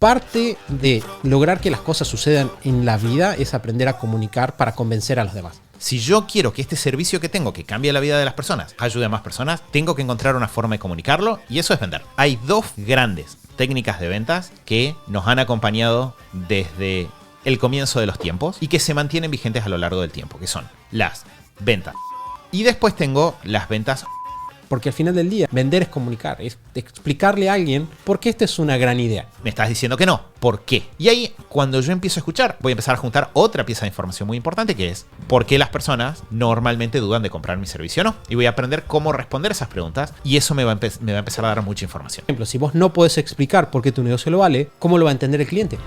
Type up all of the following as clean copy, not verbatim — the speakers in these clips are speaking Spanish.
Parte de lograr que las cosas sucedan en la vida es aprender a comunicar para convencer a los demás. Si yo quiero que este servicio que tengo, que cambie la vida de las personas, ayude a más personas, tengo que encontrar una forma de comunicarlo y eso es vender. Hay dos grandes técnicas de ventas que nos han acompañado desde el comienzo de los tiempos y que se mantienen vigentes a lo largo del tiempo, que son las ventas. Y después tengo las ventas. Porque al final del día, vender es comunicar, es explicarle a alguien por qué esta es una gran idea. Me estás diciendo que no. ¿Por qué? Y ahí, cuando yo empiezo a escuchar, voy a empezar a juntar otra pieza de información muy importante que es por qué las personas normalmente dudan de comprar mi servicio o no. Y voy a aprender cómo responder esas preguntas y eso me va a empezar a dar mucha información. Por ejemplo, si vos no podés explicar por qué tu negocio lo vale, ¿cómo lo va a entender el cliente?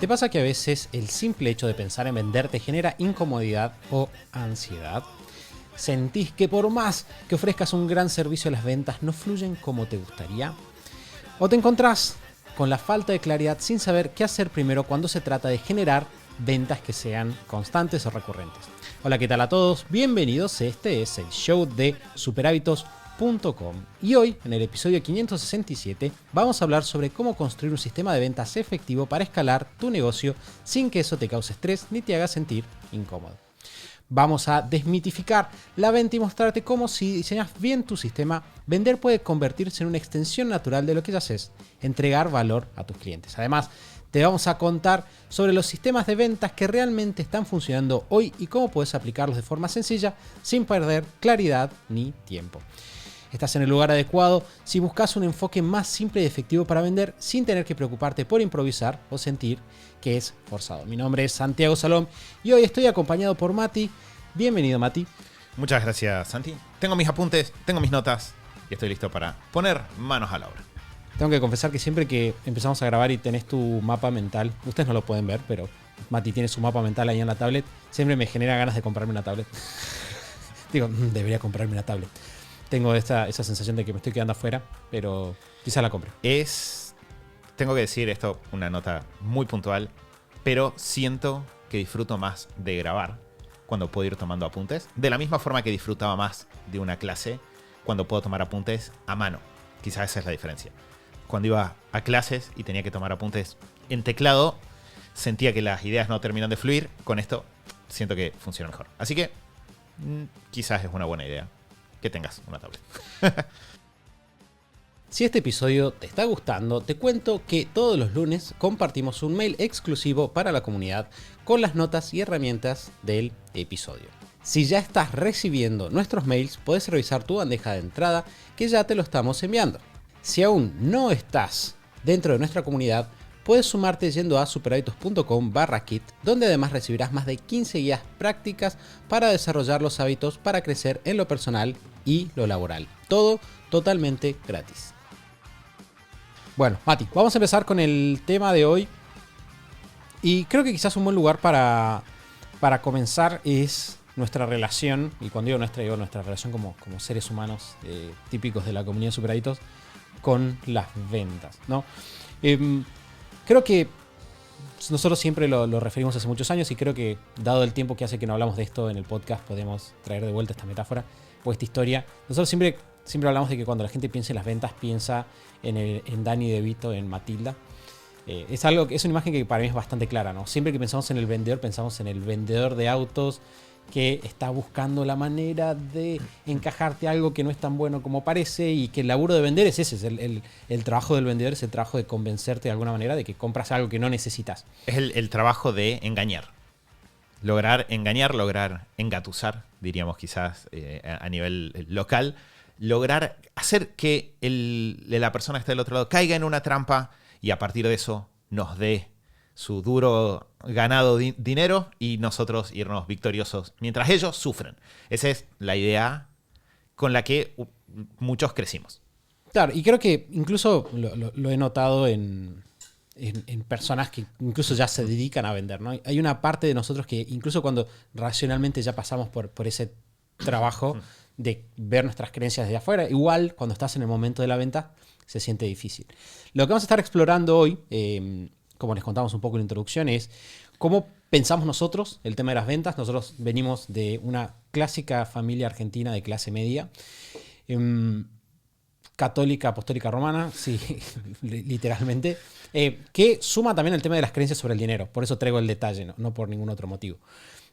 ¿Te pasa que a veces el simple hecho de pensar en vender te genera incomodidad o ansiedad? ¿Sentís que por más que ofrezcas un gran servicio, las ventas no fluyen como te gustaría? ¿O te encontrás con la falta de claridad sin saber qué hacer primero cuando se trata de generar ventas que sean constantes o recurrentes? Hola, ¿qué tal a todos? Bienvenidos, este es el show de superhábitos.com y hoy, en el episodio 567, vamos a hablar sobre cómo construir un sistema de ventas efectivo para escalar tu negocio sin que eso te cause estrés ni te haga sentir incómodo. Vamos a desmitificar la venta y mostrarte cómo, si diseñas bien tu sistema, vender puede convertirse en una extensión natural de lo que ya haces, entregar valor a tus clientes. Además, te vamos a contar sobre los sistemas de ventas que realmente están funcionando hoy y cómo puedes aplicarlos de forma sencilla sin perder claridad ni tiempo. Estás en el lugar adecuado si buscas un enfoque más simple y efectivo para vender sin tener que preocuparte por improvisar o sentir que es forzado. Mi nombre es Santiago Salom y hoy estoy acompañado por Mati. Bienvenido, Mati. Muchas gracias, Santi. Tengo mis apuntes, tengo mis notas y estoy listo para poner manos a la obra. Tengo que confesar que siempre que empezamos a grabar y tenés tu mapa mental, ustedes no lo pueden ver, pero Mati tiene su mapa mental ahí en la tablet, siempre me genera ganas de comprarme una tablet. Digo, debería comprarme una tablet. Tengo esa sensación de que me estoy quedando afuera, pero quizá la compre. Tengo que decir esto, una nota muy puntual, pero siento que disfruto más de grabar cuando puedo ir tomando apuntes. De la misma forma que disfrutaba más de una clase cuando puedo tomar apuntes a mano. Quizás esa es la diferencia. Cuando iba a clases y tenía que tomar apuntes en teclado, sentía que las ideas no terminan de fluir. Con esto siento que funciona mejor. Así que quizás es una buena idea que tengas una tablet. Si este episodio te está gustando, te cuento que todos los lunes compartimos un mail exclusivo para la comunidad con las notas y herramientas del episodio. Si ya estás recibiendo nuestros mails, puedes revisar tu bandeja de entrada que ya te lo estamos enviando. Si aún no estás dentro de nuestra comunidad, puedes sumarte yendo a superhábitos.com/kit, donde además recibirás más de 15 guías prácticas para desarrollar los hábitos para crecer en lo personal y lo laboral. Todo totalmente gratis. Bueno, Mati, vamos a empezar con el tema de hoy. Y creo que quizás un buen lugar para comenzar es nuestra relación, y cuando digo nuestra relación como seres humanos típicos de la comunidad de Superhábitos, con las ventas, ¿no? Creo que nosotros siempre lo referimos hace muchos años y creo que, dado el tiempo que hace que no hablamos de esto en el podcast, podemos traer de vuelta esta metáfora o esta historia. Nosotros siempre hablamos de que cuando la gente piensa en las ventas, piensa en Danny DeVito, en Matilda. Es una imagen que para mí es bastante clara, ¿no? Siempre que pensamos en el vendedor, pensamos en el vendedor de autos que está buscando la manera de encajarte algo que no es tan bueno como parece, y que el laburo de vender es ese, es el trabajo del vendedor, es el trabajo de convencerte de alguna manera de que compras algo que no necesitas. Es el trabajo de engañar. Lograr engañar, lograr engatusar, diríamos quizás a nivel local. Lograr hacer que la persona que está del otro lado caiga en una trampa y a partir de eso nos dé su duro ganado dinero y nosotros irnos victoriosos mientras ellos sufren. Esa es la idea con la que muchos crecimos. Claro, y creo que incluso lo he notado en personas que incluso ya se dedican a vender, ¿no? Hay una parte de nosotros que incluso cuando racionalmente ya pasamos por ese trabajo de ver nuestras creencias desde afuera, igual cuando estás en el momento de la venta se siente difícil. Lo que vamos a estar explorando hoy, como les contamos un poco en la introducción, es cómo pensamos nosotros el tema de las ventas. Nosotros venimos de una clásica familia argentina de clase media. católica apostólica romana, sí, literalmente, que suma también el tema de las creencias sobre el dinero. Por eso traigo el detalle, no por ningún otro motivo.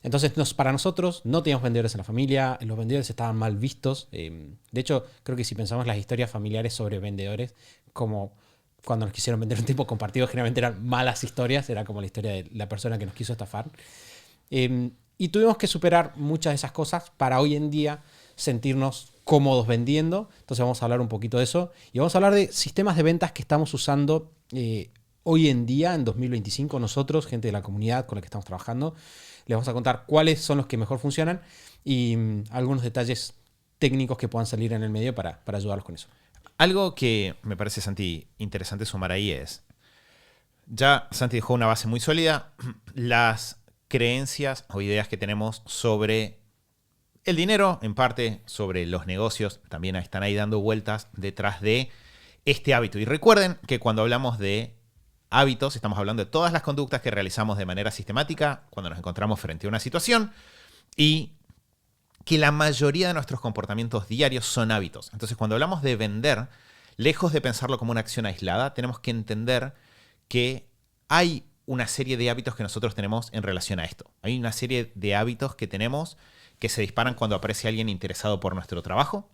Entonces, para nosotros no teníamos vendedores en la familia, los vendedores estaban mal vistos. De hecho, creo que si pensamos las historias familiares sobre vendedores, como cuando nos quisieron vender un tiempo compartido, generalmente eran malas historias, era como la historia de la persona que nos quiso estafar. Y tuvimos que superar muchas de esas cosas para hoy en día sentirnos cómodos vendiendo. Entonces vamos a hablar un poquito de eso. Y vamos a hablar de sistemas de ventas que estamos usando hoy en día, en 2025, nosotros, gente de la comunidad con la que estamos trabajando. Les vamos a contar cuáles son los que mejor funcionan y algunos detalles técnicos que puedan salir en el medio para ayudarlos con eso. Algo que me parece, Santi, interesante sumar ahí es, ya Santi dejó una base muy sólida, las creencias o ideas que tenemos sobre el dinero, en parte sobre los negocios, también están ahí dando vueltas detrás de este hábito. Y recuerden que cuando hablamos de hábitos, estamos hablando de todas las conductas que realizamos de manera sistemática cuando nos encontramos frente a una situación y que la mayoría de nuestros comportamientos diarios son hábitos. Entonces, cuando hablamos de vender, lejos de pensarlo como una acción aislada, tenemos que entender que hay una serie de hábitos que nosotros tenemos en relación a esto. Hay una serie de hábitos que tenemos que se disparan cuando aparece alguien interesado por nuestro trabajo.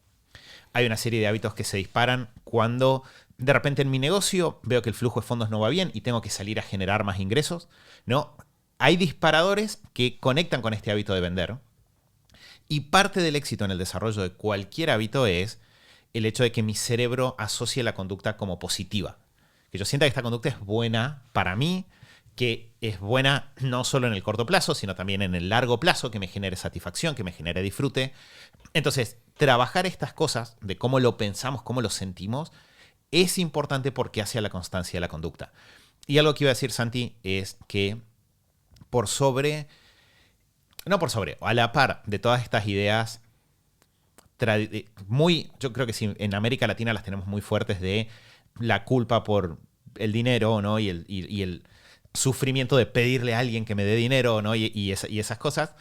Hay una serie de hábitos que se disparan cuando de repente en mi negocio veo que el flujo de fondos no va bien y tengo que salir a generar más ingresos, ¿no? Hay disparadores que conectan con este hábito de vender. Y parte del éxito en el desarrollo de cualquier hábito es el hecho de que mi cerebro asocie la conducta como positiva. Que yo sienta que esta conducta es buena para mí, que es buena no solo en el corto plazo, sino también en el largo plazo, que me genere satisfacción, que me genere disfrute. Entonces, trabajar estas cosas de cómo lo pensamos, cómo lo sentimos, es importante porque hace a la constancia de la conducta. Y algo que iba a decir, Santi, es que a la par de todas estas ideas yo creo que sí, en América Latina las tenemos muy fuertes de la culpa por el dinero, ¿no? Y el sufrimiento de pedirle a alguien que me dé dinero, ¿no? Y esas cosas.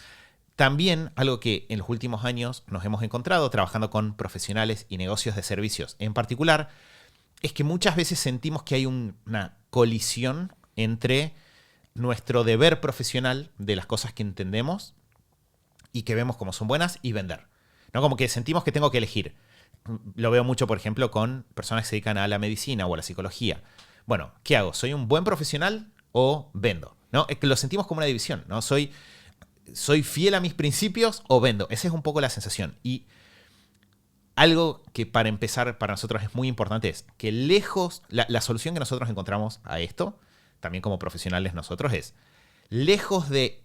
También algo que en los últimos años nos hemos encontrado trabajando con profesionales y negocios de servicios en particular, es que muchas veces sentimos que hay una colisión entre nuestro deber profesional de las cosas que entendemos y que vemos como son buenas y vender, ¿no? Como que sentimos que tengo que elegir. Lo veo mucho, por ejemplo, con personas que se dedican a la medicina o a la psicología. Bueno, ¿qué hago? ¿Soy un buen profesional o vendo? ¿No? Es que lo sentimos como una división, ¿no? ¿Soy fiel a mis principios o vendo? Esa es un poco la sensación. Y algo que para empezar para nosotros es muy importante es que la solución que nosotros encontramos a esto, también como profesionales nosotros, es lejos de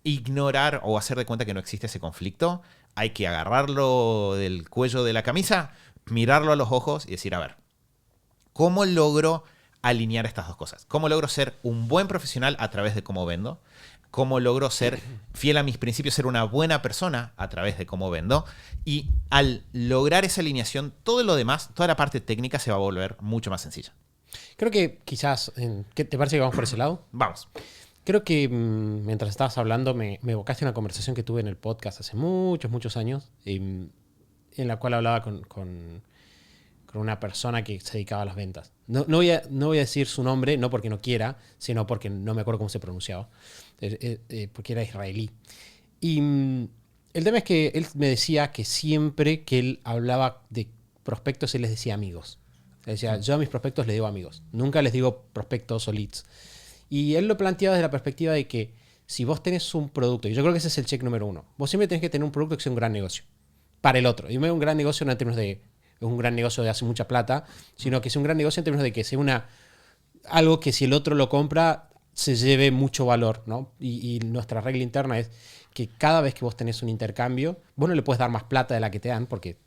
ignorar o hacer de cuenta que no existe ese conflicto, hay que agarrarlo del cuello de la camisa, mirarlo a los ojos y decir, a ver, ¿cómo logro alinear estas dos cosas? ¿Cómo logro ser un buen profesional a través de cómo vendo? ¿Cómo logro ser fiel a mis principios, ser una buena persona a través de cómo vendo? Y al lograr esa alineación, todo lo demás, toda la parte técnica se va a volver mucho más sencilla. Creo que quizás, ¿qué te parece que vamos por ese lado? Vamos. Creo que mientras estabas hablando me evocaste una conversación que tuve en el podcast hace muchos años, en la cual hablaba con una persona que se dedicaba a las ventas. No voy a decir su nombre, no porque no quiera, sino porque no me acuerdo cómo se pronunciaba, porque era israelí. Y el tema es que él me decía que siempre que él hablaba de prospectos, él les decía amigos. Él decía, yo a mis prospectos les digo amigos, nunca les digo prospectos o leads. Y él lo planteaba desde la perspectiva de que si vos tenés un producto, y yo creo que ese es el check número uno, vos siempre tenés que tener un producto que sea un gran negocio para el otro. Y me veo un gran negocio no en términos de un gran negocio de hace mucha plata, sino que sea un gran negocio en términos de que sea algo que si el otro lo compra se lleve mucho valor, ¿no? Y nuestra regla interna es que cada vez que vos tenés un intercambio, vos no le puedes dar más plata de la que te dan porque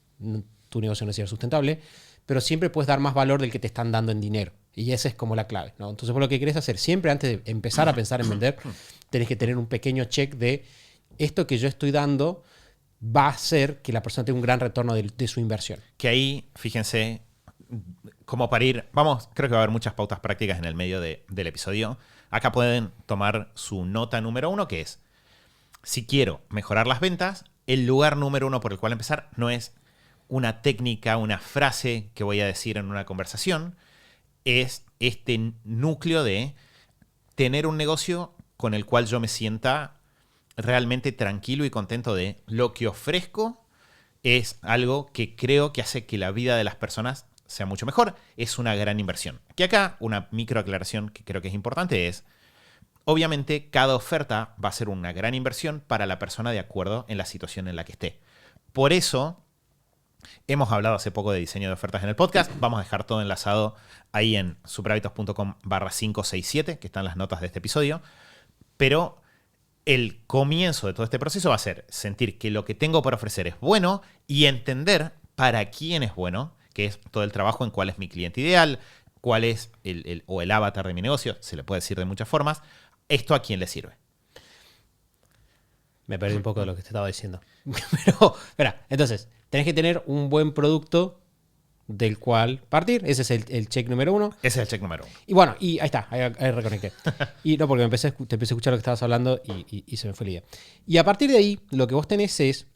tu negocio no es sustentable, pero siempre puedes dar más valor del que te están dando en dinero. Y esa es como la clave, ¿no? Entonces, vos lo que querés hacer siempre antes de empezar a pensar en vender, tenés que tener un pequeño check de esto que yo estoy dando va a hacer que la persona tenga un gran retorno de su inversión. Que ahí, fíjense, como para ir, creo que va a haber muchas pautas prácticas en el medio del episodio. Acá pueden tomar su nota número 1, que es, si quiero mejorar las ventas, el lugar número 1 por el cual empezar no es una técnica, una frase que voy a decir en una conversación, es este núcleo de tener un negocio con el cual yo me sienta realmente tranquilo y contento de lo que ofrezco. Es algo que creo que hace que la vida de las personas sea mucho mejor. Es una gran inversión. Que acá una micro aclaración que creo que es importante es, obviamente cada oferta va a ser una gran inversión para la persona de acuerdo en la situación en la que esté. Por eso hemos hablado hace poco de diseño de ofertas en el podcast. Vamos a dejar todo enlazado ahí en superhabitos.com/567, que están las notas de este episodio. Pero el comienzo de todo este proceso va a ser sentir que lo que tengo para ofrecer es bueno y entender para quién es bueno, que es todo el trabajo en cuál es mi cliente ideal, cuál es el avatar de mi negocio, se le puede decir de muchas formas, esto a quién le sirve. Me perdí un poco de lo que te estaba diciendo. Pero, espera, entonces, tenés que tener un buen producto del cual partir. Ese es el check número 1. Ese es el check número 1. Y bueno, y ahí está, ahí reconecté. Y no, porque te empecé a escuchar lo que estabas hablando y se me fue la idea. Y a partir de ahí, lo que vos tenés es,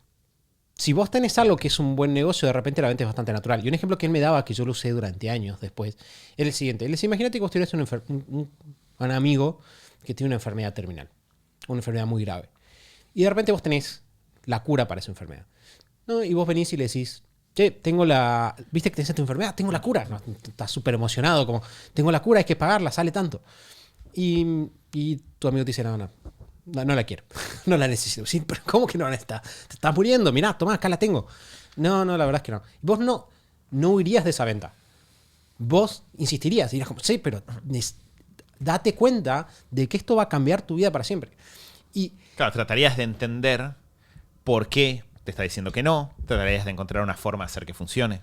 si vos tenés algo que es un buen negocio, de repente la venta es bastante natural. Y un ejemplo que él me daba, que yo lo usé durante años después, era el siguiente. Él decía, imagínate que vos tenés un amigo que tiene una enfermedad terminal, una enfermedad muy grave. Y de repente vos tenés la cura para esa enfermedad, ¿no? Y vos venís y le decís, che, ¿viste que tenés esta enfermedad? Tengo la cura. No, estás súper emocionado, como, tengo la cura, hay que pagarla, sale tanto. Y tu amigo te dice, no la quiero, no la necesito. Sí, pero ¿cómo que no la necesitas? Te estás muriendo, mirá, tomá, acá la tengo. No, la verdad es que no. Y vos no huirías de esa venta. Vos insistirías, dirías como, sí, pero date cuenta de que esto va a cambiar tu vida para siempre. Y claro, tratarías de entender por qué te está diciendo que no, tratarías de encontrar una forma de hacer que funcione.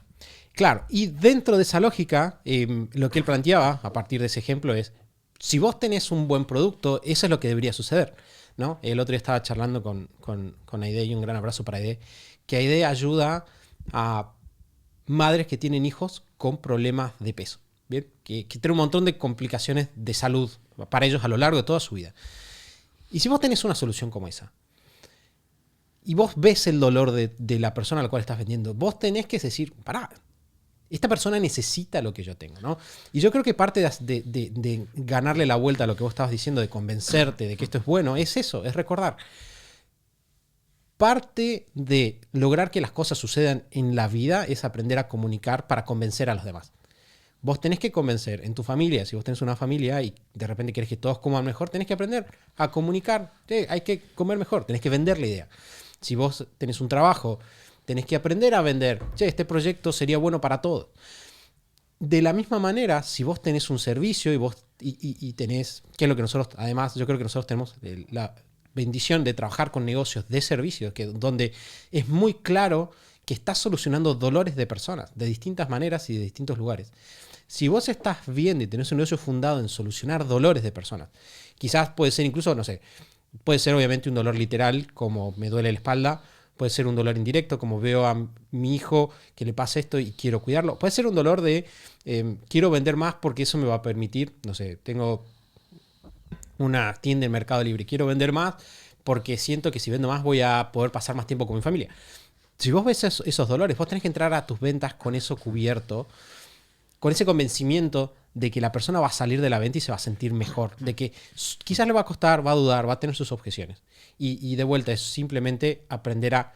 Claro, y dentro de esa lógica, lo que él planteaba a partir de ese ejemplo es, si vos tenés un buen producto, eso es lo que debería suceder, ¿no? El otro día estaba charlando con Aide, y un gran abrazo para Aide, que Aide ayuda a madres que tienen hijos con problemas de peso, ¿bien? Que tienen un montón de complicaciones de salud para ellos a lo largo de toda su vida. Y si vos tenés una solución como esa, y vos ves el dolor de la persona a la cual estás vendiendo, vos tenés que decir, pará, esta persona necesita lo que yo tengo, ¿no? Y yo creo que parte de ganarle la vuelta a lo que vos estabas diciendo, de convencerte de que esto es bueno, es eso, es recordar. Parte de lograr que las cosas sucedan en la vida es aprender a comunicar para convencer a los demás. Vos tenés que convencer en tu familia, si vos tenés una familia y de repente querés que todos coman mejor, tenés que aprender a comunicar, hay que comer mejor, tenés que vender la idea. Si vos tenés un trabajo, tenés que aprender a vender, este proyecto sería bueno para todos. De la misma manera, si vos tenés un servicio y tenés, que es lo que nosotros, además, yo creo que nosotros tenemos la bendición de trabajar con negocios de servicios, donde es muy claro que estás solucionando dolores de personas de distintas maneras y de distintos lugares. Si vos estás viendo y tenés un negocio fundado en solucionar dolores de personas, quizás puede ser incluso, no sé, puede ser obviamente un dolor literal, como me duele la espalda, puede ser un dolor indirecto, como veo a mi hijo que le pasa esto y quiero cuidarlo. Puede ser un dolor de quiero vender más porque eso me va a permitir, no sé, tengo una tienda en Mercado Libre, quiero vender más porque siento que si vendo más voy a poder pasar más tiempo con mi familia. Si vos ves esos dolores, vos tenés que entrar a tus ventas con eso cubierto, con ese convencimiento de que la persona va a salir de la venta y se va a sentir mejor, de que quizás le va a costar, va a dudar, va a tener sus objeciones. Y de vuelta es simplemente aprender a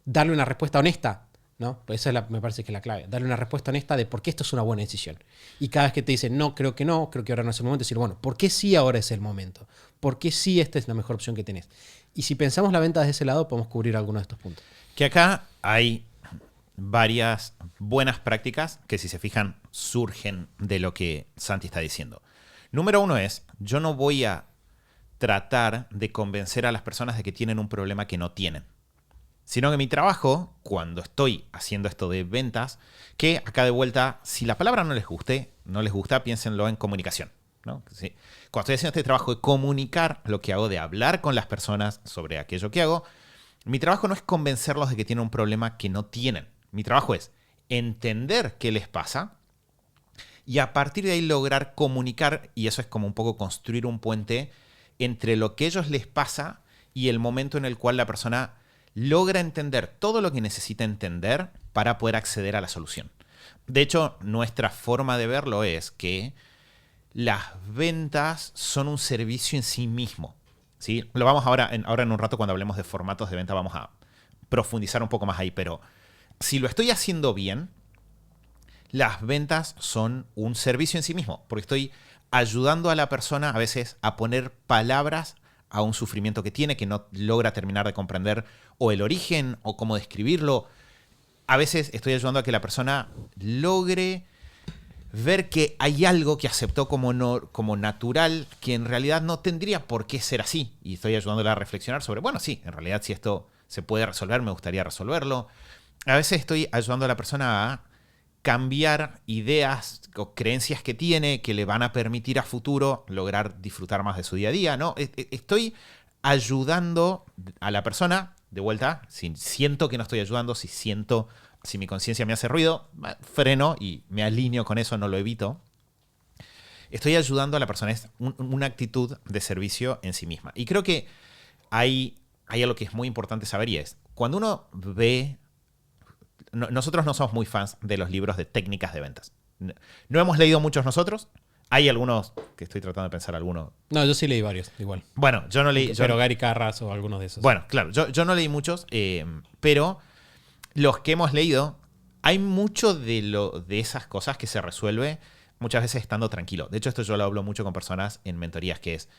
darle una respuesta honesta, ¿no? Pues esa me parece que es la clave, darle una respuesta honesta de por qué esto es una buena decisión. Y cada vez que te dicen, no, creo que ahora no es el momento, decir, bueno, ¿por qué sí ahora es el momento? ¿Por qué sí esta es la mejor opción que tenés? Y si pensamos la venta desde ese lado, podemos cubrir algunos de estos puntos. Que acá hay varias buenas prácticas que, si se fijan, surgen de lo que Santi está diciendo. Número 1 es, yo no voy a tratar de convencer a las personas de que tienen un problema que no tienen. Sino que mi trabajo, cuando estoy haciendo esto de ventas, que acá de vuelta, si la palabra no les gusta, piénsenlo en comunicación, ¿no? Sí. Cuando estoy haciendo este trabajo de comunicar lo que hago, de hablar con las personas sobre aquello que hago, mi trabajo no es convencerlos de que tienen un problema que no tienen. Mi trabajo es entender qué les pasa y a partir de ahí lograr comunicar, y eso es como un poco construir un puente entre lo que a ellos les pasa y el momento en el cual la persona logra entender todo lo que necesita entender para poder acceder a la solución. De hecho, nuestra forma de verlo es que las ventas son un servicio en sí mismo, ¿sí? Lo vamos ahora en un rato, cuando hablemos de formatos de venta, vamos a profundizar un poco más ahí, pero si lo estoy haciendo bien, las ventas son un servicio en sí mismo, porque estoy ayudando a la persona a veces a poner palabras a un sufrimiento que tiene, que no logra terminar de comprender o el origen o cómo describirlo. A veces estoy ayudando a que la persona logre ver que hay algo que aceptó como natural, que en realidad no tendría por qué ser así. Y estoy ayudándola a reflexionar sobre, bueno, sí, en realidad si esto se puede resolver, me gustaría resolverlo. A veces estoy ayudando a la persona a cambiar ideas o creencias que tiene que le van a permitir a futuro lograr disfrutar más de su día a día, ¿no? Estoy ayudando a la persona, de vuelta, si siento que no estoy ayudando, si mi conciencia me hace ruido, freno y me alineo con eso, no lo evito. Estoy ayudando a la persona, es una actitud de servicio en sí misma. Y creo que hay algo que es muy importante saber, y es, cuando uno ve... Nosotros no somos muy fans de los libros de técnicas de ventas. No hemos leído muchos nosotros. Hay algunos, que estoy tratando de pensar alguno. No, yo sí leí varios, igual. Bueno, yo no leí... Pero Gary Carras o algunos de esos. Bueno, claro, yo no leí muchos, pero los que hemos leído, hay mucho de esas cosas que se resuelve muchas veces estando tranquilo. De hecho, esto yo lo hablo mucho con personas en mentorías, que es,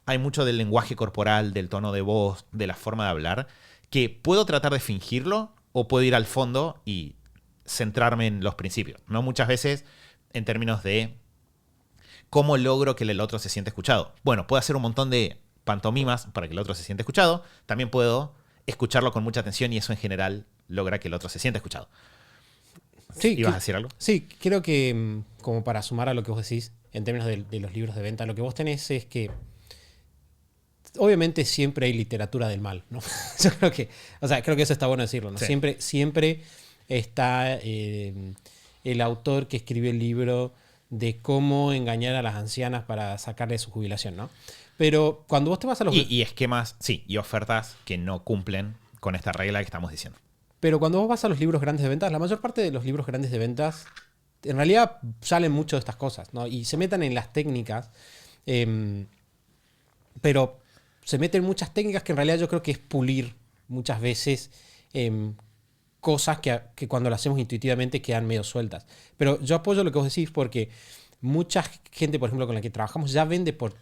hay mucho del lenguaje corporal, del tono de voz, de la forma de hablar, que puedo tratar de fingirlo o puedo ir al fondo y centrarme en los principios. No muchas veces en términos de cómo logro que el otro se siente escuchado. Bueno, puedo hacer un montón de pantomimas para que el otro se siente escuchado. También puedo escucharlo con mucha atención y eso en general logra que el otro se sienta escuchado. Sí, ¿Ibas a decir algo? Sí, creo que como para sumar a lo que vos decís en términos de los libros de venta, lo que vos tenés es que obviamente siempre hay literatura del mal, ¿no? Yo creo que, creo que eso está bueno decirlo, ¿no? Sí. Siempre está el autor que escribe el libro de cómo engañar a las ancianas para sacarle su jubilación, ¿no? Pero cuando vos te vas a los... Y esquemas, sí, y ofertas que no cumplen con esta regla que estamos diciendo. Pero cuando vos vas a los libros grandes de ventas, la mayor parte de los libros grandes de ventas, en realidad salen mucho de estas cosas, ¿no? Y se metan en las técnicas, pero se meten muchas técnicas que en realidad yo creo que es pulir muchas veces cosas que cuando las hacemos intuitivamente quedan medio sueltas. Pero yo apoyo lo que vos decís porque mucha gente, por ejemplo, con la que trabajamos ya vende por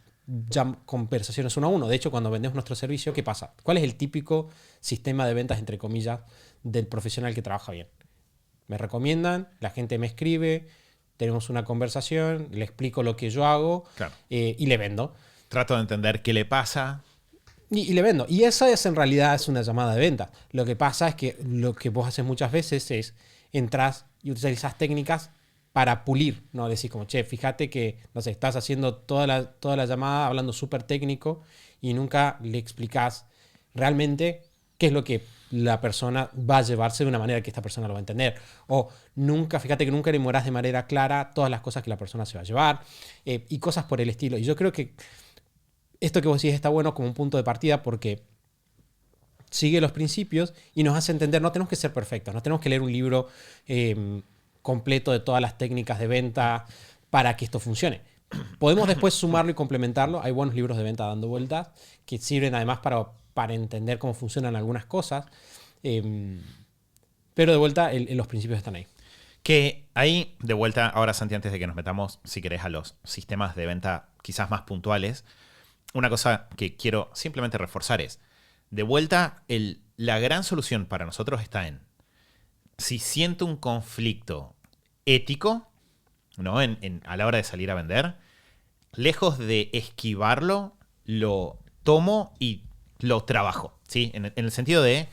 conversaciones uno a uno. De hecho, cuando vendemos nuestro servicio, ¿qué pasa? ¿Cuál es el típico sistema de ventas, entre comillas, del profesional que trabaja bien? Me recomiendan, la gente me escribe, tenemos una conversación, le explico lo que yo hago, claro, y le vendo. Trato de entender qué le pasa. Y le vendo. Y esa en realidad es una llamada de venta. Lo que pasa es que lo que vos haces muchas veces es entras y utilizas técnicas para pulir, ¿no? Decís como, che, fíjate que, no sé, estás haciendo toda la llamada hablando súper técnico y nunca le explicás realmente qué es lo que la persona va a llevarse de una manera que esta persona lo va a entender. O fíjate que nunca enumerás de manera clara todas las cosas que la persona se va a llevar, y cosas por el estilo. Y yo creo que esto que vos decís está bueno como un punto de partida porque sigue los principios y nos hace entender, no tenemos que ser perfectos, no tenemos que leer un libro completo de todas las técnicas de venta para que esto funcione. Podemos después sumarlo y complementarlo. Hay buenos libros de venta dando vueltas que sirven además para entender cómo funcionan algunas cosas. Pero de vuelta, los principios están ahí. Que ahí, de vuelta, ahora Santi, antes de que nos metamos, si querés, a los sistemas de venta quizás más puntuales, una cosa que quiero simplemente reforzar es, de vuelta, la gran solución para nosotros está en, si siento un conflicto ético, ¿no? A la hora de salir a vender, lejos de esquivarlo, lo tomo y lo trabajo, ¿sí? En el sentido de,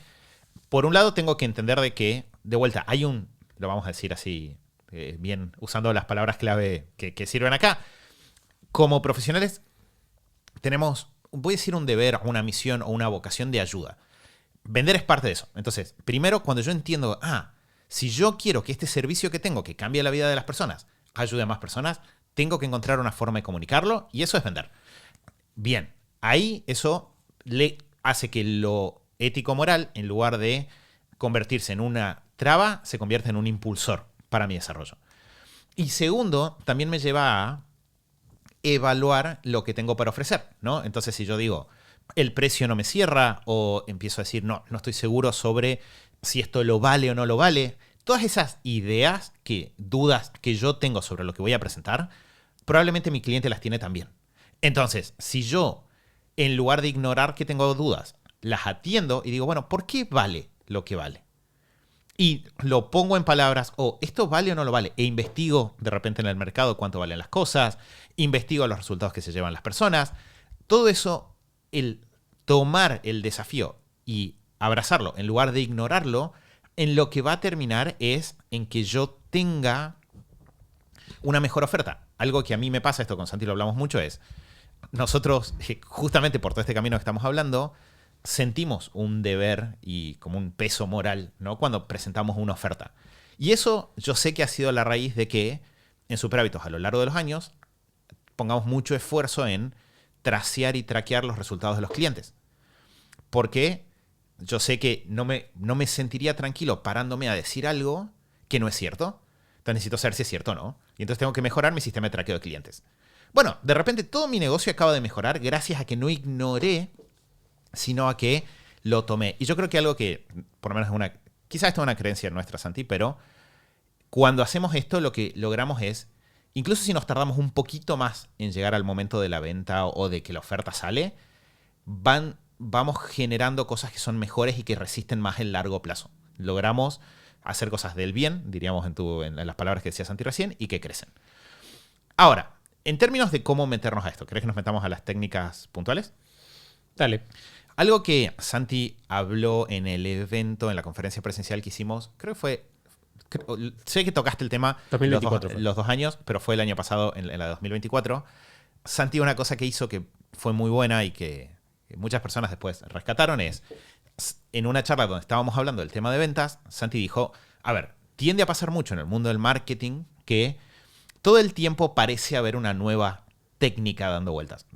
por un lado tengo que entender de que, de vuelta, hay lo vamos a decir así, bien, usando las palabras clave que sirven acá, como profesionales tenemos, voy a decir, un deber, una misión o una vocación de ayuda. Vender es parte de eso. Entonces, primero, cuando yo entiendo, si yo quiero que este servicio que tengo, que cambie la vida de las personas, ayude a más personas, tengo que encontrar una forma de comunicarlo y eso es vender. Bien, ahí eso le hace que lo ético-moral, en lugar de convertirse en una traba se convierte en un impulsor para mi desarrollo. Y segundo, también me lleva a evaluar lo que tengo para ofrecer, ¿no? Entonces, si yo digo, el precio no me cierra, o empiezo a decir, no estoy seguro sobre si esto lo vale o no lo vale, todas esas ideas, dudas que yo tengo sobre lo que voy a presentar, probablemente mi cliente las tiene también. Entonces, si yo, en lugar de ignorar que tengo dudas, las atiendo y digo, bueno, ¿por qué vale lo que vale? Y lo pongo en palabras, ¿esto vale o no lo vale? E investigo de repente en el mercado cuánto valen las cosas, investigo los resultados que se llevan las personas. Todo eso, el tomar el desafío y abrazarlo en lugar de ignorarlo, en lo que va a terminar es en que yo tenga una mejor oferta. Algo que a mí me pasa, esto con Santi lo hablamos mucho, es nosotros, justamente por todo este camino que estamos hablando, sentimos un deber y como un peso moral, ¿no? Cuando presentamos una oferta. Y eso yo sé que ha sido la raíz de que en Superhábitos a lo largo de los años pongamos mucho esfuerzo en tracear y traquear los resultados de los clientes. Porque yo sé que no me sentiría tranquilo parándome a decir algo que no es cierto. Entonces necesito saber si es cierto o no. Y entonces tengo que mejorar mi sistema de traqueo de clientes. Bueno, de repente todo mi negocio acaba de mejorar gracias a que no ignoré, sino a que lo tomé. Y yo creo que algo que, por lo menos quizás esto es una creencia nuestra, Santi, pero cuando hacemos esto lo que logramos es, incluso si nos tardamos un poquito más en llegar al momento de la venta o de que la oferta sale, vamos generando cosas que son mejores y que resisten más el largo plazo. Logramos hacer cosas del bien, diríamos en las palabras que decía Santi recién, y que crecen. Ahora, en términos de cómo meternos a esto, ¿crees que nos metamos a las técnicas puntuales? Dale. Algo que Santi habló en el evento, en la conferencia presencial que hicimos, sé que tocaste el tema 2024 los 2 años, pero fue el año pasado, en la de 2024. Santi, una cosa que hizo que fue muy buena y que muchas personas después rescataron es, en una charla donde estábamos hablando del tema de ventas, Santi dijo, a ver, tiende a pasar mucho en el mundo del marketing que todo el tiempo parece haber una nueva técnica dando vueltas,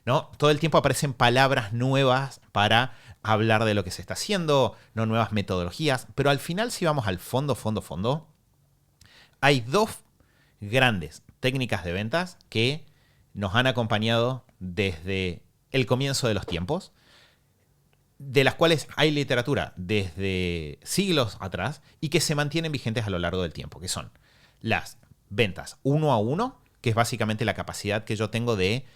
¿no? Todo el tiempo aparecen palabras nuevas para hablar de lo que se está haciendo, no nuevas metodologías, pero al final si vamos al fondo, hay 2 grandes técnicas de ventas que nos han acompañado desde el comienzo de los tiempos, de las cuales hay literatura desde siglos atrás y que se mantienen vigentes a lo largo del tiempo, que son las ventas 1 a 1, que es básicamente la capacidad que yo tengo de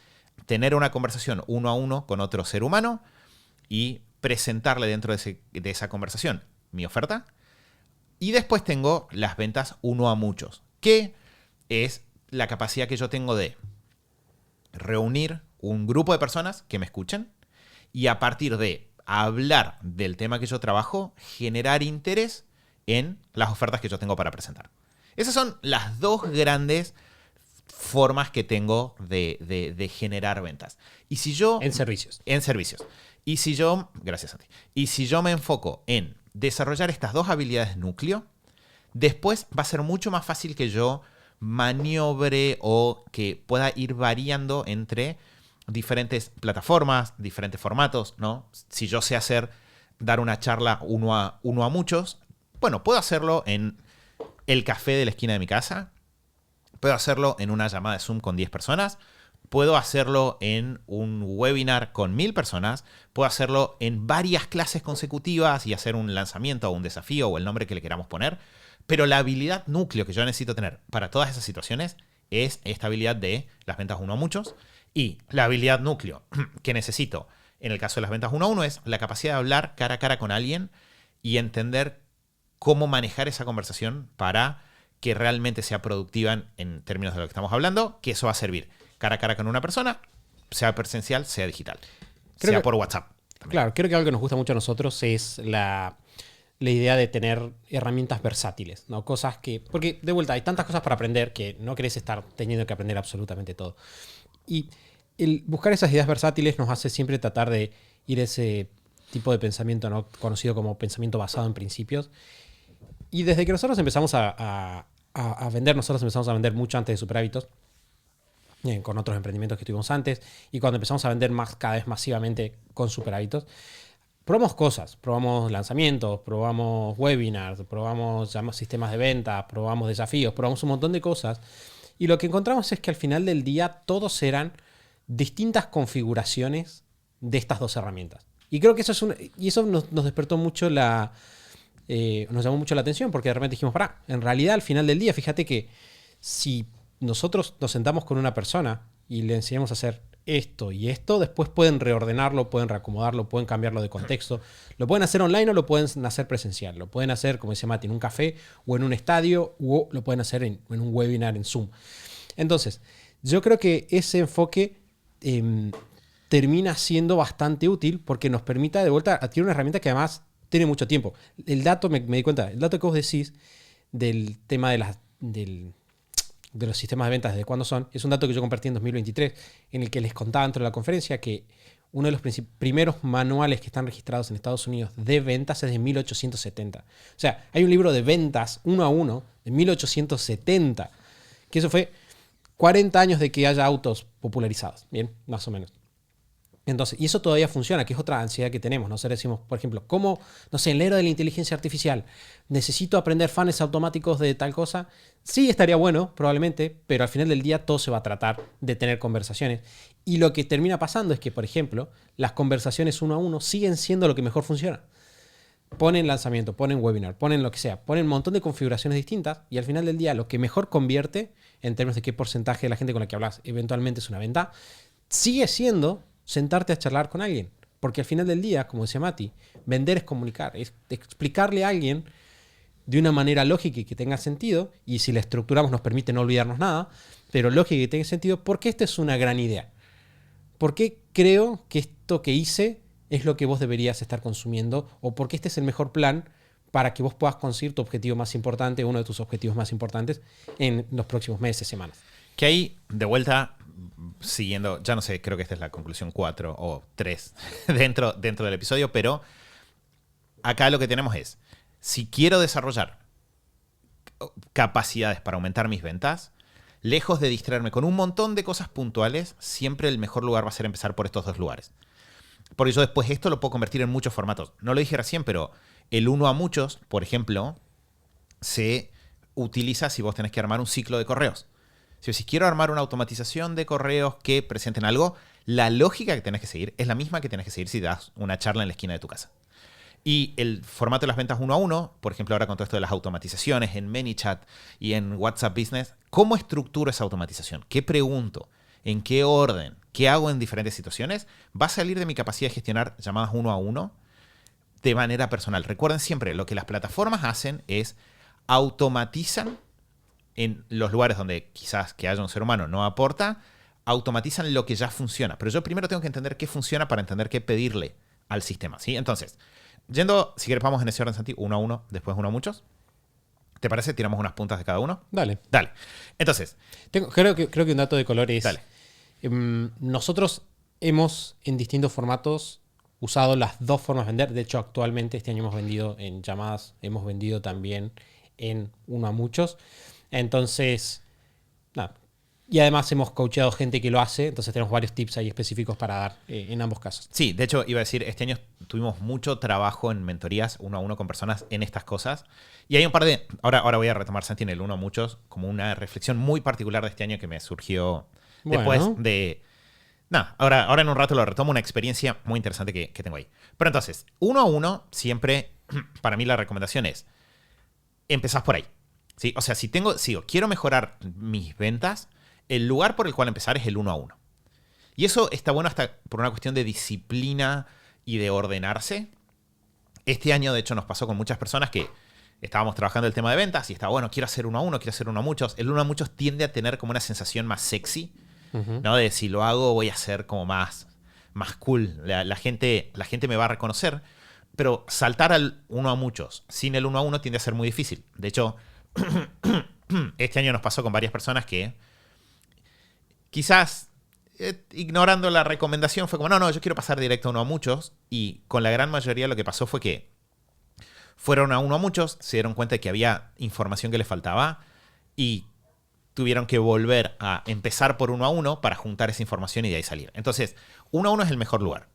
tener una conversación 1 a 1 con otro ser humano y presentarle dentro de esa conversación mi oferta. Y después tengo las ventas 1 a muchos, que es la capacidad que yo tengo de reunir un grupo de personas que me escuchen y a partir de hablar del tema que yo trabajo, generar interés en las ofertas que yo tengo para presentar. Esas son las 2 grandes formas que tengo de generar ventas. Y si yo... En servicios. En servicios. Y si yo... Gracias, Santi. Y si yo me enfoco en desarrollar estas 2 habilidades núcleo, después va a ser mucho más fácil que yo maniobre o que pueda ir variando entre diferentes plataformas, diferentes formatos, ¿no? Si yo sé dar una charla uno a muchos, bueno, puedo hacerlo en el café de la esquina de mi casa, puedo hacerlo en una llamada de Zoom con 10 personas, puedo hacerlo en un webinar con 1000 personas, puedo hacerlo en varias clases consecutivas y hacer un lanzamiento o un desafío o el nombre que le queramos poner, pero la habilidad núcleo que yo necesito tener para todas esas situaciones es esta habilidad de las ventas 1 a muchos. Y la habilidad núcleo que necesito en el caso de las ventas 1 a 1 es la capacidad de hablar cara a cara con alguien y entender cómo manejar esa conversación para que realmente sea productiva en términos de lo que estamos hablando, que eso va a servir cara a cara con una persona, sea presencial, sea digital, sea por WhatsApp. También. Claro, creo que algo que nos gusta mucho a nosotros es la idea de tener herramientas versátiles, ¿no? Cosas que... Porque, de vuelta, hay tantas cosas para aprender que no querés estar teniendo que aprender absolutamente todo. Y el buscar esas ideas versátiles nos hace siempre tratar de ir a ese tipo de pensamiento, ¿no? Conocido como pensamiento basado en principios. Y desde que nosotros empezamos a vender, nosotros empezamos a vender mucho antes de Superhábitos, con otros emprendimientos que tuvimos antes, y cuando empezamos a vender cada vez masivamente con Superhábitos, probamos cosas, probamos lanzamientos, probamos webinars, probamos sistemas de venta, probamos desafíos, probamos un montón de cosas. Y lo que encontramos es que al final del día todos eran distintas configuraciones de estas dos herramientas. Y creo que eso nos despertó mucho nos llamó mucho la atención, porque de repente dijimos, en realidad al final del día, fíjate que si nosotros nos sentamos con una persona y le enseñamos a hacer esto y esto, después pueden reordenarlo, pueden reacomodarlo, pueden cambiarlo de contexto. Lo pueden hacer online o lo pueden hacer presencial. Lo pueden hacer, como decía Mati, en un café o en un estadio, o lo pueden hacer en un webinar en Zoom. Entonces, yo creo que ese enfoque termina siendo bastante útil porque nos permite de vuelta adquirir una herramienta que además tiene mucho tiempo. El dato, me di cuenta, el dato que vos decís del tema de los sistemas de ventas, desde cuándo son, es un dato que yo compartí en 2023, en el que les contaba dentro de la conferencia que uno de los primeros manuales que están registrados en Estados Unidos de ventas es de 1870. O sea, hay un libro de ventas 1 a 1 de 1870, que eso fue 40 años de que haya autos popularizados, bien, más o menos. Entonces, y eso todavía funciona, que es otra ansiedad que tenemos. Nosotros decimos, por ejemplo, ¿cómo, no sé, en la era de la inteligencia artificial, necesito aprender funnels automáticos de tal cosa? Sí, estaría bueno, probablemente, pero al final del día todo se va a tratar de tener conversaciones. Y lo que termina pasando es que, por ejemplo, las conversaciones 1 a 1 siguen siendo lo que mejor funciona. Ponen lanzamiento, ponen webinar, ponen lo que sea, ponen un montón de configuraciones distintas y al final del día lo que mejor convierte, en términos de qué porcentaje de la gente con la que hablas eventualmente es una venta, sigue siendo sentarte a charlar con alguien. Porque al final del día, como decía Mati, vender es comunicar, es explicarle a alguien de una manera lógica y que tenga sentido, y si la estructuramos nos permite no olvidarnos nada, pero lógica y que tenga sentido, porque esta es una gran idea. ¿Por qué creo que esto que hice es lo que vos deberías estar consumiendo? ¿O por qué este es el mejor plan para que vos puedas conseguir tu objetivo más importante, uno de tus objetivos más importantes en los próximos meses, semanas? Que ahí, de vuelta, siguiendo, ya no sé, creo que esta es la conclusión 4 o 3 dentro del episodio, pero acá lo que tenemos es, si quiero desarrollar capacidades para aumentar mis ventas, lejos de distraerme con un montón de cosas puntuales, siempre el mejor lugar va a ser empezar por estos dos lugares. Porque yo después esto lo puedo convertir en muchos formatos. No lo dije recién, pero el 1 a muchos, por ejemplo, se utiliza si vos tenés que armar un ciclo de correos. Si quiero armar una automatización de correos que presenten algo, la lógica que tenés que seguir es la misma que tenés que seguir si das una charla en la esquina de tu casa. Y el formato de las ventas 1 a 1, por ejemplo, ahora con todo esto de las automatizaciones en ManyChat y en WhatsApp Business, ¿cómo estructuro esa automatización? ¿Qué pregunto? ¿En qué orden? ¿Qué hago en diferentes situaciones? Va a salir de mi capacidad de gestionar llamadas 1 a 1 de manera personal. Recuerden siempre, lo que las plataformas hacen es automatizan en los lugares donde quizás que haya un ser humano no aporta, automatizan lo que ya funciona. Pero yo primero tengo que entender qué funciona para entender qué pedirle al sistema, ¿sí? Entonces, yendo, si quieres, vamos en ese orden, Santi, 1 a 1, después 1 a muchos. ¿Te parece? Tiramos unas puntas de cada uno. Dale. Entonces. Creo que un dato de color es... Dale. Nosotros hemos, en distintos formatos, usado las dos formas de vender. De hecho, actualmente este año hemos vendido en llamadas, hemos vendido también en 1 a muchos. Entonces, nada. Y además hemos coacheado gente que lo hace, entonces tenemos varios tips ahí específicos para dar en ambos casos. Sí, de hecho iba a decir, este año tuvimos mucho trabajo en mentorías 1 a 1 con personas en estas cosas. Y hay un par de... Ahora voy a retomar, Santi, en el 1 a muchos, como una reflexión muy particular de este año que me surgió después de... Ahora en un rato lo retomo, una experiencia muy interesante que tengo ahí. Pero entonces, 1 a 1, siempre, para mí la recomendación es, empezás por ahí. ¿Sí? O sea, si quiero mejorar mis ventas, el lugar por el cual empezar es el 1 a 1. Y eso está bueno hasta por una cuestión de disciplina y de ordenarse. Este año, de hecho, nos pasó con muchas personas que estábamos trabajando el tema de ventas y estaba, bueno, quiero hacer 1 a 1, quiero hacer 1 a muchos. El 1 a muchos tiende a tener como una sensación más sexy, ¿no? De si lo hago voy a ser como más cool. La gente me va a reconocer. Pero saltar al 1 a muchos sin el 1 a 1 tiende a ser muy difícil. De hecho, este año nos pasó con varias personas que quizás ignorando la recomendación fue como, no, yo quiero pasar directo a 1 a muchos. Y con la gran mayoría lo que pasó fue que fueron a 1 a muchos, se dieron cuenta de que había información que les faltaba y tuvieron que volver a empezar por 1 a 1 para juntar esa información y de ahí salir. Entonces, 1 a 1 es el mejor lugar.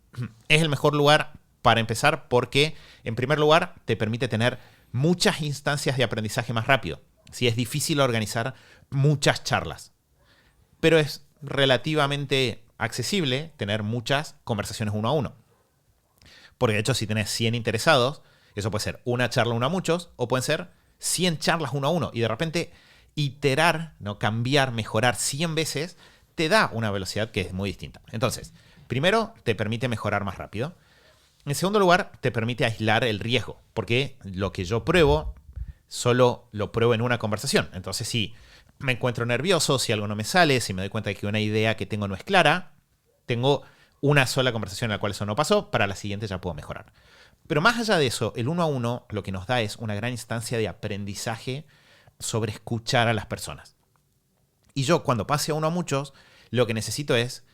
Es el mejor lugar Para empezar, porque en primer lugar te permite tener muchas instancias de aprendizaje más rápido. Sí, es difícil organizar muchas charlas, pero es relativamente accesible tener muchas conversaciones uno a uno. Porque de hecho, si tenés 100 interesados, eso puede ser una charla uno a muchos, o pueden ser 100 charlas uno a uno. Y de repente iterar, ¿no? Cambiar, mejorar 100 veces, te da una velocidad que es muy distinta. Entonces, primero, te permite mejorar más rápido. En segundo lugar, te permite aislar el riesgo, porque lo que yo pruebo, solo lo pruebo en una conversación. Entonces, si me encuentro nervioso, si algo no me sale, si me doy cuenta de que una idea que tengo no es clara, tengo una sola conversación en la cual eso no pasó, para la siguiente ya puedo mejorar. Pero más allá de eso, el uno a uno lo que nos da es una gran instancia de aprendizaje sobre escuchar a las personas. Y yo, cuando pase a uno a muchos, lo que necesito es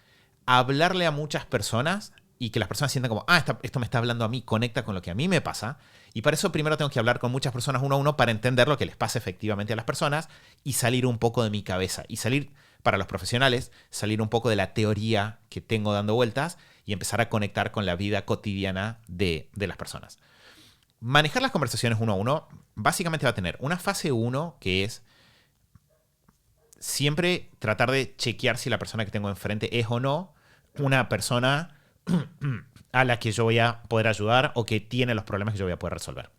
hablarle a muchas personas y que las personas sientan como, esto me está hablando a mí, conecta con lo que a mí me pasa. Y para eso primero tengo que hablar con muchas personas uno a uno para entender lo que les pasa efectivamente a las personas y salir un poco de mi cabeza. Y salir, para los profesionales, salir un poco de la teoría que tengo dando vueltas y empezar a conectar con la vida cotidiana de las personas. Manejar las conversaciones uno a uno básicamente va a tener una fase 1 que es siempre tratar de chequear si la persona que tengo enfrente es o no una persona a la que yo voy a poder ayudar o que tiene los problemas que yo voy a poder resolver.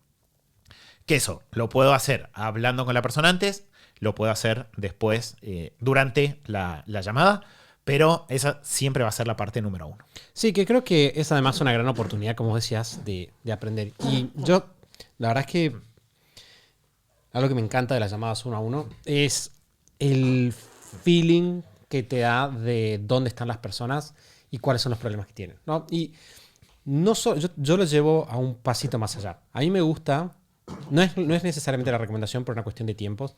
Que eso lo puedo hacer hablando con la persona antes, lo puedo hacer después durante la llamada, pero esa siempre va a ser la parte número 1. Sí, que creo que es además una gran oportunidad, como decías, de aprender. Y yo, la verdad es que algo que me encanta de las llamadas uno a uno es el feeling que te da de dónde están las personas y cuáles son los problemas que tienen, ¿no? Y no yo lo llevo a un pasito más allá. A mí me gusta, no es necesariamente la recomendación por una cuestión de tiempos,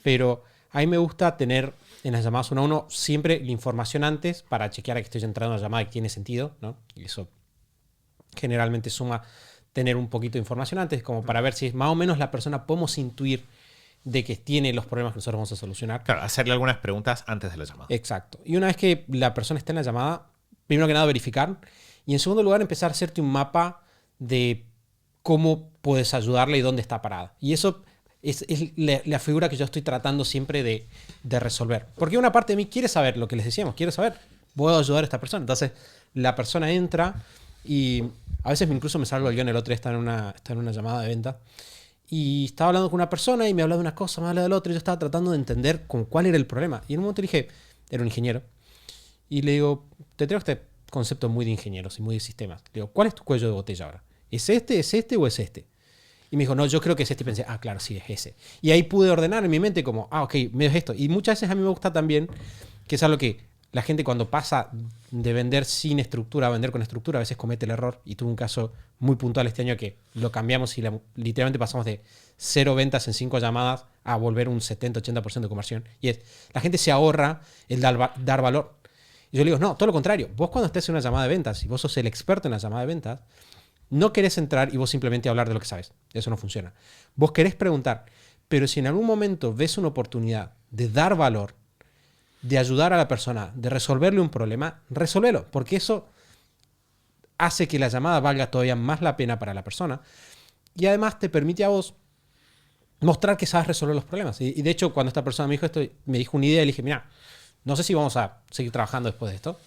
pero a mí me gusta tener en las llamadas uno a uno siempre la información antes para chequear a que estoy entrando en una llamada que tiene sentido, ¿no? Y eso generalmente suma tener un poquito de información antes, como para ver si más o menos la persona podemos intuir de que tiene los problemas que nosotros vamos a solucionar. Claro, hacerle algunas preguntas antes de la llamada. Exacto. Y una vez que la persona está en la llamada, primero que nada verificar y en segundo lugar empezar a hacerte un mapa de cómo puedes ayudarle y dónde está parada. Y eso es la figura que yo estoy tratando siempre de resolver. Porque una parte de mí quiere saber lo que les decíamos, quiere saber, puedo ayudar a esta persona. Entonces la persona entra y a veces incluso me salgo el guión. El otro día está en una llamada de venta y estaba hablando con una persona y me hablaba de una cosa, me hablaba del otro y yo estaba tratando de entender con cuál era el problema. Y en un momento le dije, era un ingeniero, y le digo, te traigo este concepto muy de ingenieros y muy de sistemas. Le digo, ¿cuál es tu cuello de botella ahora? ¿Es este o es este? Y me dijo, no, yo creo que es este. Y pensé, claro, sí, es ese. Y ahí pude ordenar en mi mente como, ok, medio es esto. Y muchas veces a mí me gusta también, que es algo que la gente cuando pasa de vender sin estructura a vender con estructura, a veces comete el error. Y tuve un caso muy puntual este año que lo cambiamos y literalmente pasamos de 0 ventas en 5 llamadas a volver un 70-80% de conversión. Y es, la gente se ahorra el dar valor. Y yo le digo, no, todo lo contrario. Vos cuando estés en una llamada de ventas y vos sos el experto en la llamada de ventas, no querés entrar y vos simplemente hablar de lo que sabes. Eso no funciona. Vos querés preguntar, pero si en algún momento ves una oportunidad de dar valor, de ayudar a la persona, de resolverle un problema, resolvelo, porque eso hace que la llamada valga todavía más la pena para la persona y además te permite a vos mostrar que sabes resolver los problemas. Y de hecho, cuando esta persona me dijo esto, me dijo una idea y le dije, mira, no sé si vamos a seguir trabajando después de esto.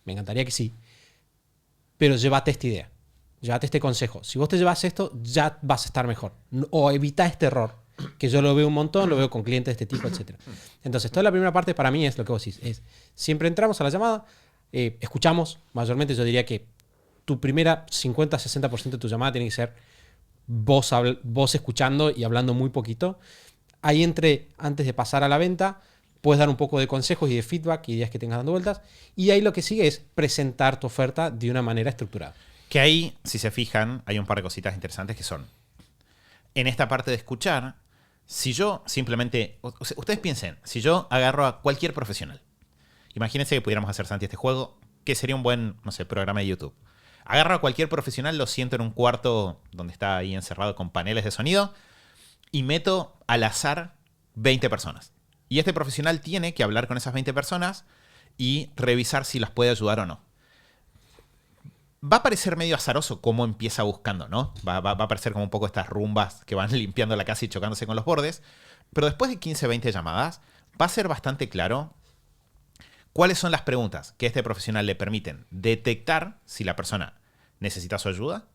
Me encantaría que sí. Pero llévate esta idea. Llévate este consejo. Si vos te llevas esto, ya vas a estar mejor. O evita este error. Que yo lo veo un montón, lo veo con clientes de este tipo, etc. Entonces, toda la primera parte para mí es lo que vos decís. Es, siempre entramos a la llamada, escuchamos. Mayormente yo diría que tu primera 50-60% de tu llamada tiene que ser vos escuchando y hablando muy poquito. Ahí antes de pasar a la venta, puedes dar un poco de consejos y de feedback, ideas que tengas dando vueltas. Y ahí lo que sigue es presentar tu oferta de una manera estructurada. Que ahí, si se fijan, hay un par de cositas interesantes que son, en esta parte de escuchar, si yo simplemente, ustedes piensen, si yo agarro a cualquier profesional, imagínense que pudiéramos hacer, Santi, este juego, que sería un buen, no sé, programa de YouTube. Agarro a cualquier profesional, lo siento en un cuarto donde está ahí encerrado con paneles de sonido y meto al azar 20 personas. Y este profesional tiene que hablar con esas 20 personas y revisar si las puede ayudar o no. Va a parecer medio azaroso cómo empieza buscando, ¿no? Va a parecer como un poco estas rumbas que van limpiando la casa y chocándose con los bordes. Pero después de 15, 20 llamadas, va a ser bastante claro cuáles son las preguntas que a este profesional le permiten detectar si la persona necesita su ayuda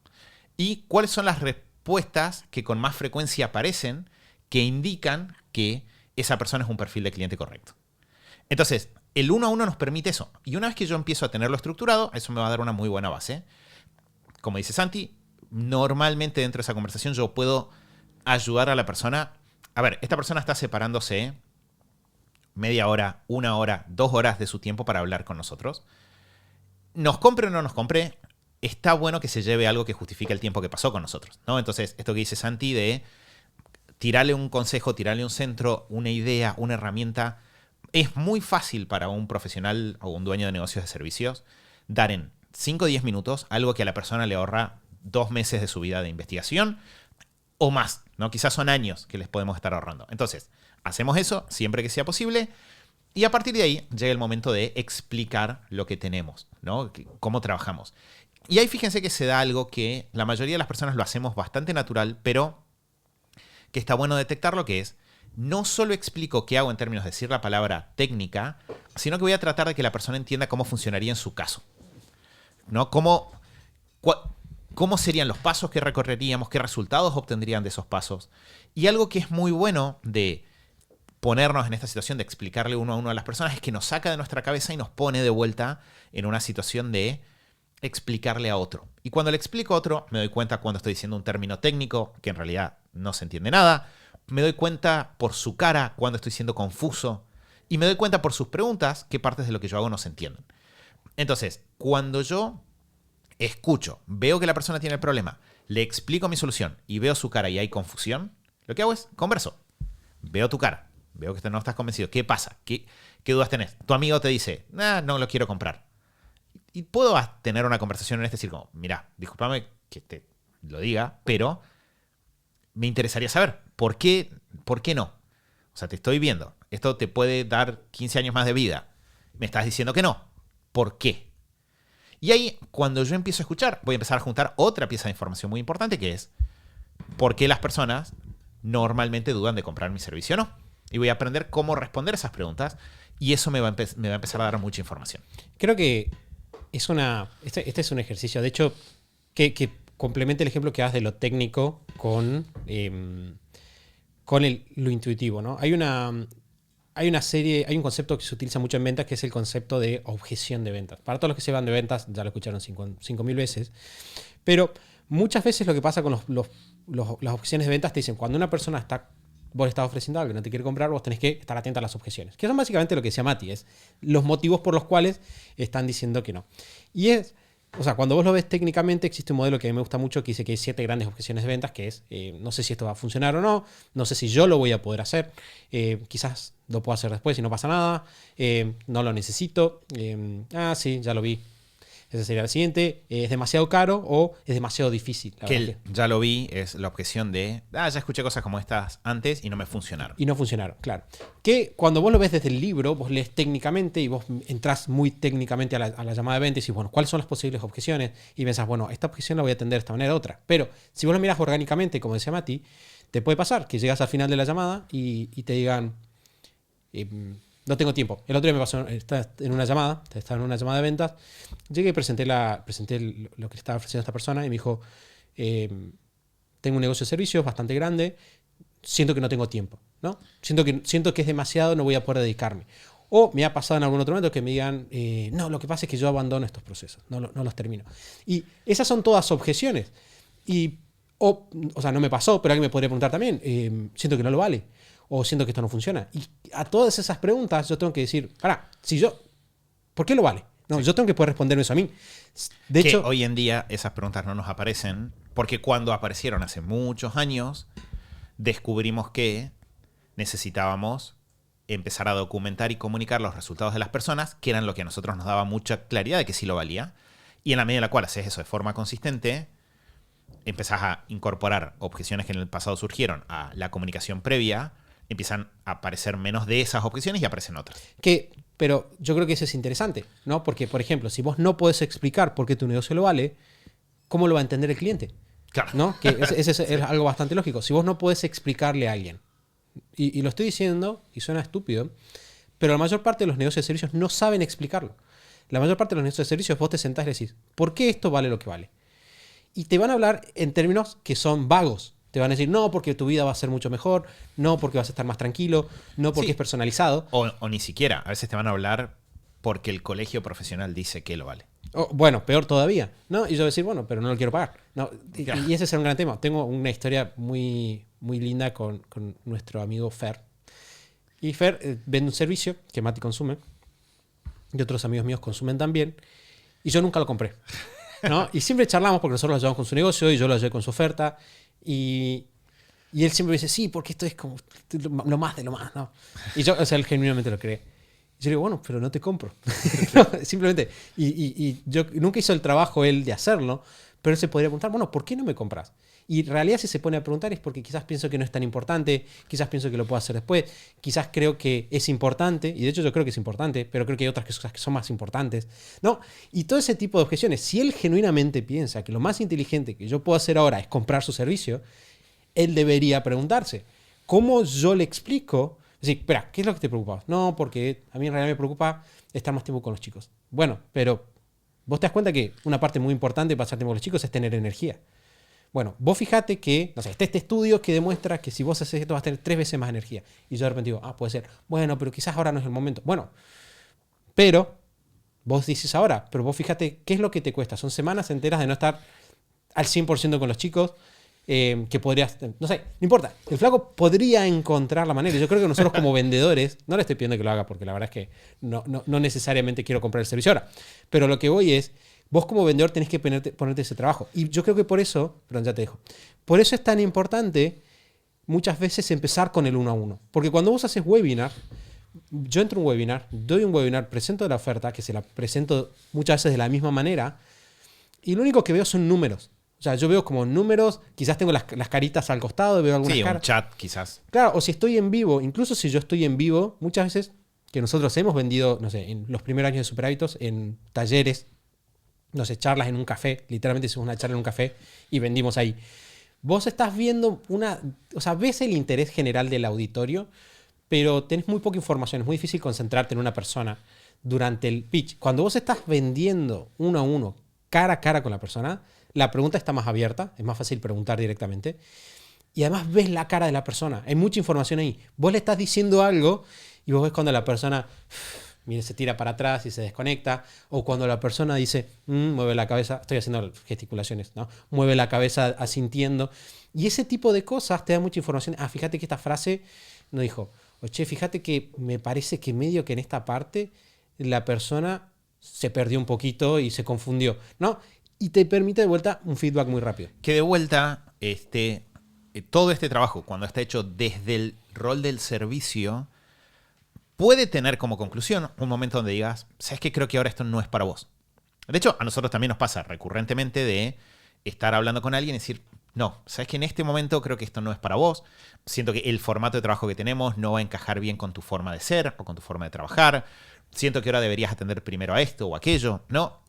y cuáles son las respuestas que con más frecuencia aparecen que indican que esa persona es un perfil de cliente correcto. Entonces, el 1 a 1 nos permite eso. Y una vez que yo empiezo a tenerlo estructurado, eso me va a dar una muy buena base. Como dice Santi, normalmente dentro de esa conversación yo puedo ayudar a la persona. A ver, esta persona está separándose media hora, 1 hora, 2 horas de su tiempo para hablar con nosotros. Nos compre o no nos compre, está bueno que se lleve algo que justifique el tiempo que pasó con nosotros, ¿no? Entonces, esto que dice Santi de tirarle un consejo, tirarle un centro, una idea, una herramienta, es muy fácil para un profesional o un dueño de negocios de servicios dar en 5 o 10 minutos algo que a la persona le ahorra 2 meses de su vida de investigación o más, ¿no? Quizás son años que les podemos estar ahorrando. Entonces, hacemos eso siempre que sea posible y a partir de ahí llega el momento de explicar lo que tenemos, ¿no? Cómo trabajamos. Y ahí fíjense que se da algo que la mayoría de las personas lo hacemos bastante natural, pero que está bueno detectarlo, que es no solo explico qué hago en términos de decir la palabra técnica, sino que voy a tratar de que la persona entienda cómo funcionaría en su caso, ¿no? Cómo serían los pasos que recorreríamos, qué resultados obtendrían de esos pasos. Y algo que es muy bueno de ponernos en esta situación de explicarle 1 a 1 a las personas es que nos saca de nuestra cabeza y nos pone de vuelta en una situación de explicarle a otro. Y cuando le explico a otro, me doy cuenta cuando estoy diciendo un término técnico que en realidad no se entiende nada. Me doy cuenta por su cara cuando estoy siendo confuso. Y me doy cuenta por sus preguntas qué partes de lo que yo hago no se entienden. Entonces, cuando yo escucho, veo que la persona tiene el problema, le explico mi solución y veo su cara y hay confusión, lo que hago es converso. Veo tu cara. Veo que no estás convencido. ¿Qué pasa? ¿Qué dudas tenés? Tu amigo te dice, no lo quiero comprar. Y puedo tener una conversación en este decir como, mira, discúlpame que te lo diga, pero me interesaría saber, ¿por qué no? O sea, te estoy viendo. Esto te puede dar 15 años más de vida. Me estás diciendo que no. ¿Por qué? Y ahí, cuando yo empiezo a escuchar, voy a empezar a juntar otra pieza de información muy importante que es ¿por qué las personas normalmente dudan de comprar mi servicio o no? Y voy a aprender cómo responder esas preguntas y eso me va a empezar a dar mucha información. Creo que este es un ejercicio, de hecho, que complementa el ejemplo que das de lo técnico con lo intuitivo, ¿no? Hay un concepto que se utiliza mucho en ventas que es el concepto de objeción de ventas. Para todos los que se van de ventas, ya lo escucharon 5.000 veces, pero muchas veces lo que pasa con las objeciones de ventas te dicen, cuando una persona vos le estás ofreciendo algo que no te quiere comprar, vos tenés que estar atento a las objeciones. Que son básicamente lo que decía Mati, es los motivos por los cuales están diciendo que no. O sea, cuando vos lo ves técnicamente, existe un modelo que a mí me gusta mucho que dice que hay 7 grandes objeciones de ventas, que es, no sé si esto va a funcionar o no sé si yo lo voy a poder hacer, quizás lo puedo hacer después y no pasa nada, no lo necesito, sí, ya lo vi. Ese sería el siguiente. ¿Es demasiado caro o es demasiado difícil? Ya lo vi, es la objeción de, ya escuché cosas como estas antes y no me funcionaron. Y no funcionaron, claro. Que cuando vos lo ves desde el libro, vos lees técnicamente y vos entrás muy técnicamente a la llamada de venta y decís, bueno, ¿cuáles son las posibles objeciones? Y pensás, bueno, esta objeción la voy a atender de esta manera u otra. Pero si vos lo miras orgánicamente, como decía Mati, te puede pasar que llegas al final de la llamada y te digan... no tengo tiempo. El otro día me pasó, estaba en una llamada de ventas, llegué y presenté lo que le estaba ofreciendo a esta persona y me dijo, tengo un negocio de servicios bastante grande, siento que no tengo tiempo, ¿no? Siento que es demasiado, no voy a poder dedicarme. O me ha pasado en algún otro momento que me digan, no, lo que pasa es que yo abandono estos procesos, no los termino. Y esas son todas objeciones. O sea, no me pasó, pero alguien me podría preguntar también, siento que no lo vale. O siento que esto no funciona. Y a todas esas preguntas yo tengo que decir, ¿por qué lo vale? No, sí. Yo tengo que poder responderme eso a mí. De hecho, hoy en día esas preguntas no nos aparecen porque cuando aparecieron hace muchos años, descubrimos que necesitábamos empezar a documentar y comunicar los resultados de las personas, que eran lo que a nosotros nos daba mucha claridad de que sí lo valía. Y en la medida en la cual haces eso de forma consistente, empezás a incorporar objeciones que en el pasado surgieron a la comunicación previa, empiezan a aparecer menos de esas objeciones y aparecen otras. Que Pero yo creo que eso es interesante, ¿no? Porque, por ejemplo, si vos no podés explicar por qué tu negocio lo vale, ¿cómo lo va a entender el cliente? Claro. ¿No? Que ese es algo bastante lógico. Si vos no podés explicarle a alguien, y lo estoy diciendo, y suena estúpido, pero la mayor parte de los negocios de servicios no saben explicarlo. La mayor parte de los negocios de servicios vos te sentás y le decís, ¿por qué esto vale lo que vale? Y te van a hablar en términos que son vagos. Te van a decir, no, porque tu vida va a ser mucho mejor, no, porque vas a estar más tranquilo, no, porque Sí. es personalizado. O ni siquiera. A veces te van a hablar porque el colegio profesional dice que lo vale. Bueno, peor todavía, ¿no? Y yo voy a decir, bueno, pero no lo quiero pagar. No, Claro. y ese es un gran tema. Tengo una historia muy, muy linda con nuestro amigo Fer. Y Fer vende un servicio que Mati consume, y otros amigos míos consumen también, y yo nunca lo compré, ¿no? Y siempre charlamos porque nosotros lo llevamos con su negocio y yo lo llevé con su oferta, y él siempre me dice, sí, porque esto es como lo más de lo más, ¿no? Y yo, o sea, él genuinamente lo cree. Y yo le digo, bueno, pero no te compro. No, simplemente. Y yo nunca hizo el trabajo él de hacerlo, pero él se podría preguntar, bueno, ¿por qué no me compras? Y en realidad si se pone a preguntar es porque quizás pienso que no es tan importante, quizás pienso que lo puedo hacer después, quizás creo que es importante, y de hecho yo creo que es importante, pero creo que hay otras cosas que son más importantes, ¿no? Y todo ese tipo de objeciones, si él genuinamente piensa que lo más inteligente que yo puedo hacer ahora es comprar su servicio, él debería preguntarse, ¿cómo yo le explico? Es decir, espera, ¿qué es lo que te preocupa? No, porque a mí en realidad me preocupa estar más tiempo con los chicos. Bueno, pero vos te das cuenta que una parte muy importante de pasar tiempo con los chicos es tener energía. Bueno, vos fíjate que, no sé, está este estudio que demuestra que si vos haces esto vas a tener 3 veces más energía. Y yo de repente digo, puede ser. Bueno, pero quizás ahora no es el momento. Bueno, pero vos dices ahora, pero vos fíjate qué es lo que te cuesta. Son semanas enteras de no estar al 100% con los chicos, que podrías, no sé, no importa. El flaco podría encontrar la manera. Yo creo que nosotros como vendedores, no le estoy pidiendo que lo haga porque la verdad es que no necesariamente quiero comprar el servicio ahora. Pero lo que voy es, vos como vendedor tenés que ponerte ese trabajo. Y yo creo que por eso, perdón, ya te dejo, por eso es tan importante muchas veces empezar con el 1 a 1. Porque cuando vos haces webinar, yo entro a un webinar, doy un webinar, presento la oferta, que se la presento muchas veces de la misma manera, y lo único que veo son números. O sea, yo veo como números, quizás tengo las caritas al costado, veo algunas caras. Un chat quizás. Claro, o si estoy en vivo, incluso si yo estoy en vivo, muchas veces que nosotros hemos vendido, no sé, en los primeros años de Super Hábitos, en talleres, no sé, charlas en un café, literalmente hicimos una charla en un café y vendimos ahí. Vos estás viendo o sea, ves el interés general del auditorio, pero tenés muy poca información, es muy difícil concentrarte en una persona durante el pitch. Cuando vos estás vendiendo 1 a 1, cara a cara con la persona, la pregunta está más abierta, es más fácil preguntar directamente. Y además ves la cara de la persona, hay mucha información ahí. Vos le estás diciendo algo y vos ves cuando la persona mire, se tira para atrás y se desconecta, o cuando la persona dice, mueve la cabeza, estoy haciendo gesticulaciones, ¿no? Mueve la cabeza asintiendo. Y ese tipo de cosas te da mucha información. Fíjate que esta frase no dijo, oye, fíjate que me parece que medio que en esta parte la persona se perdió un poquito y se confundió, ¿no? Y te permite de vuelta un feedback muy rápido. Que de vuelta, todo este trabajo, cuando está hecho desde el rol del servicio, puede tener como conclusión un momento donde digas, ¿sabes qué? Creo que ahora esto no es para vos. De hecho, a nosotros también nos pasa recurrentemente de estar hablando con alguien y decir, no, ¿sabes qué? En este momento creo que esto no es para vos. Siento que el formato de trabajo que tenemos no va a encajar bien con tu forma de ser o con tu forma de trabajar. Siento que ahora deberías atender primero a esto o aquello. No,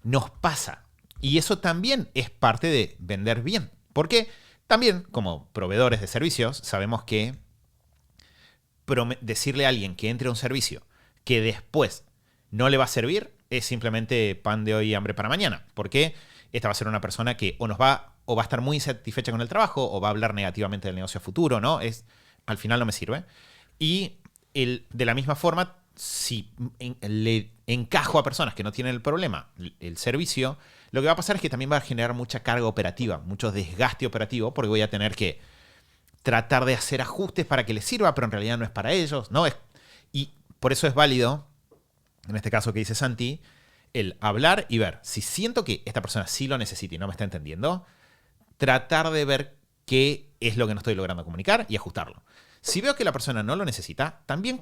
nos pasa. Y eso también es parte de vender bien. Porque también, como proveedores de servicios, sabemos que decirle a alguien que entre a un servicio que después no le va a servir es simplemente pan de hoy y hambre para mañana. Porque esta va a ser una persona que o va a estar muy insatisfecha con el trabajo o va a hablar negativamente del negocio a futuro, ¿no? Al final no me sirve. Y de la misma forma, si le encajo a personas que no tienen el problema, el servicio, lo que va a pasar es que también va a generar mucha carga operativa, mucho desgaste operativo, porque voy a tener que tratar de hacer ajustes para que les sirva, pero en realidad no es para ellos, ¿no? Y por eso es válido, en este caso que dice Santi, el hablar y ver. Si siento que esta persona sí lo necesita y no me está entendiendo, tratar de ver qué es lo que no estoy logrando comunicar y ajustarlo. Si veo que la persona no lo necesita, también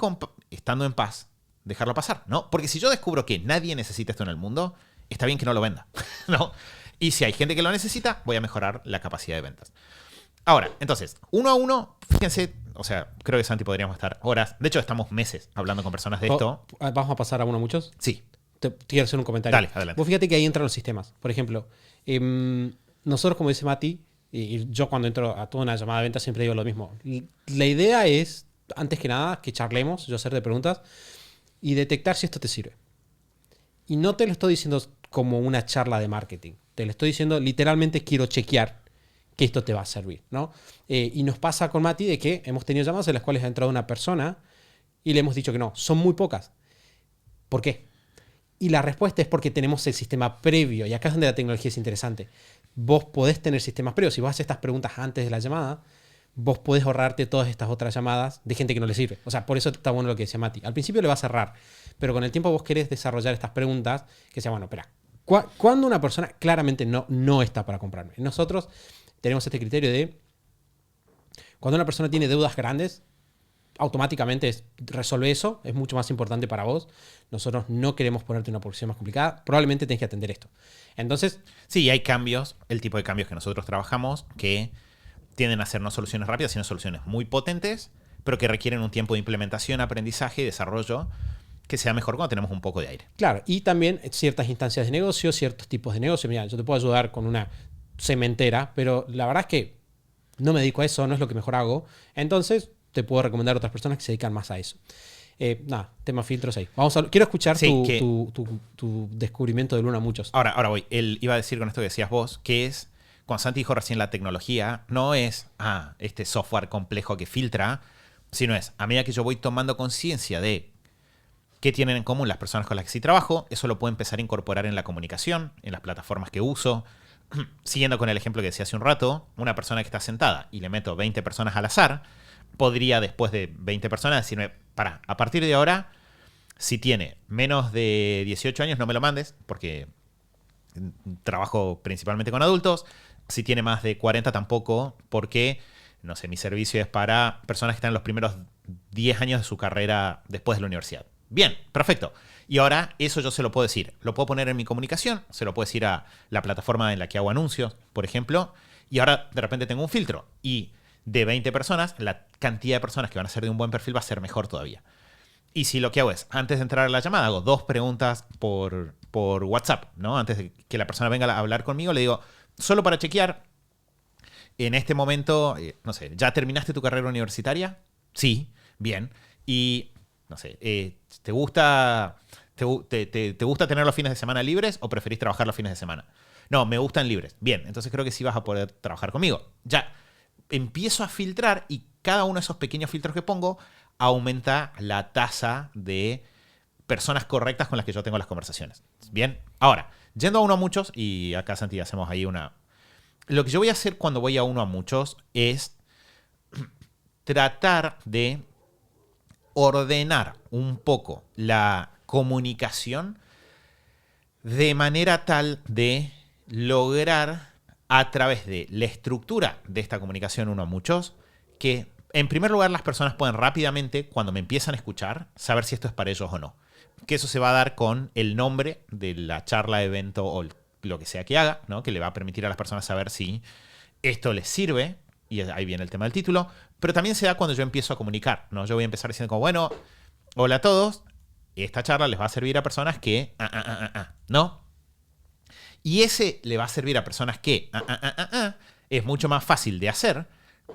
estando en paz, dejarlo pasar, ¿no? Porque si yo descubro que nadie necesita esto en el mundo, está bien que no lo venda, ¿no? Y si hay gente que lo necesita, voy a mejorar la capacidad de ventas. Ahora, entonces, uno a uno, fíjense, o sea, creo que Santi podríamos estar horas. De hecho, estamos meses hablando con personas de esto. ¿Vamos a pasar a uno a muchos? Sí, Te quiero hacer un comentario. dale, adelante. Vos fíjate que ahí entran los sistemas. Por ejemplo, nosotros, como dice Mati, y yo cuando entro a toda una llamada de venta siempre digo lo mismo. La idea es, antes que nada, que charlemos, yo hacerte preguntas y detectar si esto te sirve. Y no te lo estoy diciendo como una charla de marketing. Te lo estoy diciendo literalmente quiero chequear que esto te va a servir, ¿no? Y nos pasa con Mati de que hemos tenido llamadas en las cuales ha entrado una persona y le hemos dicho que no, son muy pocas. ¿Por qué? Y la respuesta es porque tenemos el sistema previo. Y acá es donde la tecnología es interesante. Vos podés tener sistemas previos. Si vos haces estas preguntas antes de la llamada, vos podés ahorrarte todas estas otras llamadas de gente que no le sirve. O sea, por eso está bueno lo que decía Mati. Al principio le va a cerrar, pero con el tiempo vos querés desarrollar estas preguntas que sea, bueno, espera, ¿cuándo una persona claramente no está para comprarme? Nosotros tenemos este criterio de cuando una persona tiene deudas grandes, automáticamente resuelve eso, es mucho más importante para vos. Nosotros no queremos ponerte una posición más complicada, probablemente tenés que atender esto. Entonces, sí, hay cambios, el tipo de cambios que nosotros trabajamos que tienden a ser no soluciones rápidas, sino soluciones muy potentes, pero que requieren un tiempo de implementación, aprendizaje y desarrollo que sea mejor cuando tenemos un poco de aire. claro, y también ciertas instancias de negocio, ciertos tipos de negocio. Mira, yo te puedo ayudar con una cementera, pero la verdad es que no me dedico a eso, no es lo que mejor hago. Entonces, te puedo recomendar a otras personas que se dedican más a eso. Nada, tema filtros ahí. Quiero escuchar Sí, tu descubrimiento del uno a muchos. Ahora voy. Él iba a decir con esto que decías vos, que es, cuando Santi dijo recién la tecnología, no es, este software complejo que filtra, sino es, a medida que yo voy tomando conciencia de qué tienen en común las personas con las que sí trabajo, eso lo puedo empezar a incorporar en la comunicación, en las plataformas que uso. Siguiendo con el ejemplo que decía hace un rato, una persona que está sentada y le meto 20 personas al azar, podría después de 20 personas decirme, a partir de ahora, si tiene menos de 18 años no me lo mandes, porque trabajo principalmente con adultos. Si tiene más de 40 tampoco, porque, no sé, mi servicio es para personas que están en los primeros 10 años de su carrera después de la universidad. Bien, perfecto. Y ahora eso yo se lo puedo decir. Lo puedo poner en mi comunicación, se lo puedo decir a la plataforma en la que hago anuncios, por ejemplo, y ahora de repente tengo un filtro. Y de 20 personas, la cantidad de personas que van a ser de un buen perfil va a ser mejor todavía. Y si lo que hago es, antes de entrar a la llamada, hago 2 preguntas por WhatsApp, ¿no? Antes de que la persona venga a hablar conmigo, le digo, solo para chequear, en este momento, no sé, ¿ya terminaste tu carrera universitaria? Sí, bien. Y, no sé, ¿te gusta tener los fines de semana libres o preferís trabajar los fines de semana? No, me gustan libres. Bien, entonces creo que sí vas a poder trabajar conmigo. Ya, empiezo a filtrar y cada uno de esos pequeños filtros que pongo aumenta la tasa de personas correctas con las que yo tengo las conversaciones. Bien, ahora, yendo a uno a muchos, y acá Santi hacemos ahí una... Lo que yo voy a hacer cuando voy a uno a muchos es tratar de ordenar un poco la comunicación de manera tal de lograr a través de la estructura de esta comunicación uno a muchos que en primer lugar las personas pueden rápidamente, cuando me empiezan a escuchar, saber si esto es para ellos o no. Que eso se va a dar con el nombre de la charla, evento o lo que sea que haga, ¿no? Que le va a permitir a las personas saber si esto les sirve, y ahí viene el tema del título, pero también se da cuando yo empiezo a comunicar, ¿no? Yo voy a empezar diciendo como, bueno, hola a todos, esta charla les va a servir a personas que, ¿no? Y ese le va a servir a personas que, es mucho más fácil de hacer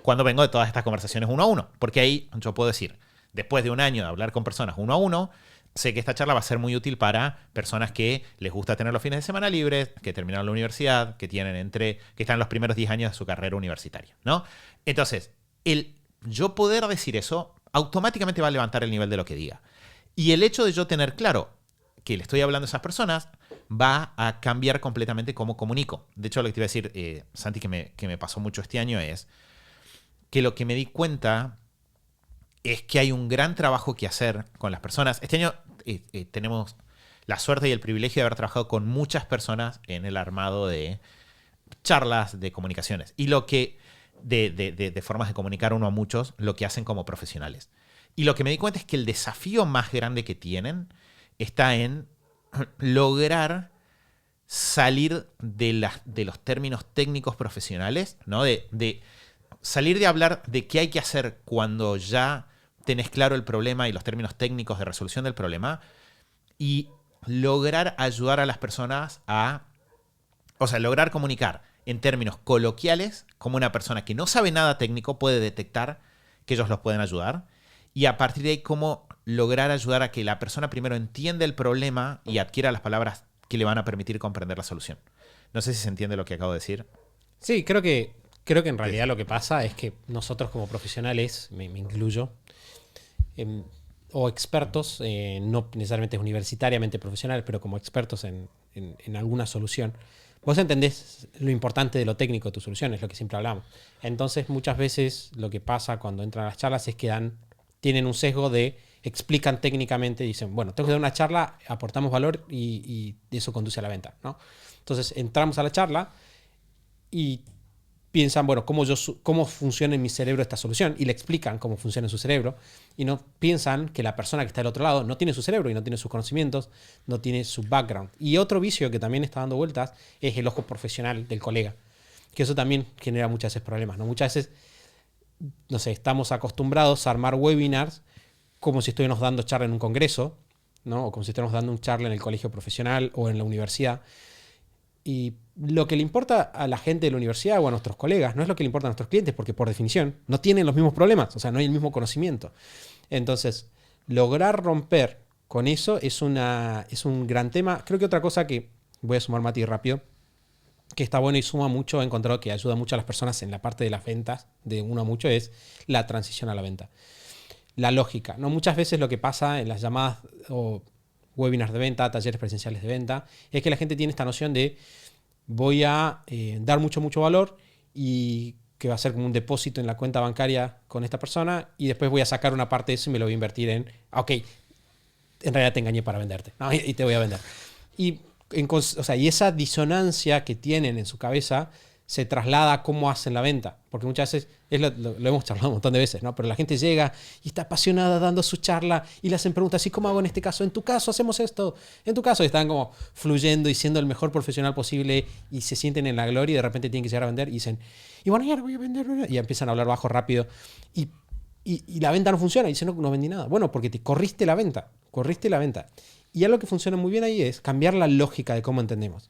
cuando vengo de todas estas conversaciones uno a uno, porque ahí yo puedo decir, después de un año de hablar con personas uno a uno, sé que esta charla va a ser muy útil para personas que les gusta tener los fines de semana libres, que terminaron la universidad, que están en los primeros 10 años de su carrera universitaria, ¿no? Entonces, el yo poder decir eso automáticamente va a levantar el nivel de lo que diga. Y el hecho de yo tener claro que le estoy hablando a esas personas va a cambiar completamente cómo comunico. De hecho, lo que te iba a decir, Santi, que me pasó mucho este año es que lo que me di cuenta es que hay un gran trabajo que hacer con las personas. Este año tenemos la suerte y el privilegio de haber trabajado con muchas personas en el armado de charlas de comunicaciones. Y lo que, de formas de comunicar uno a muchos, lo que hacen como profesionales. Y lo que me di cuenta es que el desafío más grande que tienen está en lograr salir de los términos técnicos profesionales, ¿no? salir de hablar de qué hay que hacer cuando ya tenés claro el problema y los términos técnicos de resolución del problema y lograr ayudar a las personas lograr comunicar en términos coloquiales como una persona que no sabe nada técnico puede detectar que ellos los pueden ayudar y a partir de ahí cómo lograr ayudar a que la persona primero entienda el problema y adquiera las palabras que le van a permitir comprender la solución. No sé si se entiende lo que acabo de decir. Sí, creo que en realidad lo que pasa es que nosotros como profesionales, me incluyo, o expertos, no necesariamente universitariamente profesionales, pero como expertos en alguna solución, vos entendés lo importante de lo técnico de tu solución, es lo que siempre hablamos. Entonces, muchas veces lo que pasa cuando entran a las charlas es que tienen un sesgo de explican técnicamente, dicen, bueno, tengo que dar una charla, aportamos valor y eso conduce a la venta, ¿no? Entonces, entramos a la charla y piensan, bueno, cómo funciona en mi cerebro esta solución y le explican cómo funciona en su cerebro y no piensan que la persona que está del otro lado no tiene su cerebro y no tiene sus conocimientos, no tiene su background. Y otro vicio que también está dando vueltas es el ojo profesional del colega, que eso también genera muchas veces problemas, ¿no? Muchas veces, no sé, estamos acostumbrados a armar webinars como si estuviéramos dando charla en un congreso, ¿no? O como si estuviéramos dando un charla en el colegio profesional o en la universidad. Y lo que le importa a la gente de la universidad o a nuestros colegas no es lo que le importa a nuestros clientes, porque por definición no tienen los mismos problemas, o sea, no hay el mismo conocimiento. Entonces, lograr romper con eso es un gran tema. Creo que otra cosa que voy a sumar, Mati, rápido, que está bueno y suma mucho, he encontrado que ayuda mucho a las personas en la parte de las ventas, de uno a mucho, es la transición a la venta. La lógica, ¿no? Muchas veces lo que pasa en las llamadas o webinars de venta, talleres presenciales de venta, es que la gente tiene esta noción de voy a dar mucho valor y que va a ser como un depósito en la cuenta bancaria con esta persona y después voy a sacar una parte de eso y me lo voy a invertir en, ok, en realidad te engañé para venderte, ¿no? y te voy a vender. Y esa disonancia que tienen en su cabeza se traslada a cómo hacen la venta. Porque muchas veces, lo hemos charlado un montón de veces, ¿no? Pero la gente llega y está apasionada dando su charla y le hacen preguntas, ¿y cómo hago en este caso? En tu caso hacemos esto. En tu caso, y están como fluyendo y siendo el mejor profesional posible y se sienten en la gloria y de repente tienen que llegar a vender y dicen, y bueno, ya lo voy a vender. Y empiezan a hablar bajo rápido y la venta no funciona. Y dicen, no vendí nada. Bueno, porque te corriste la venta. Y algo que funciona muy bien ahí es cambiar la lógica de cómo entendemos.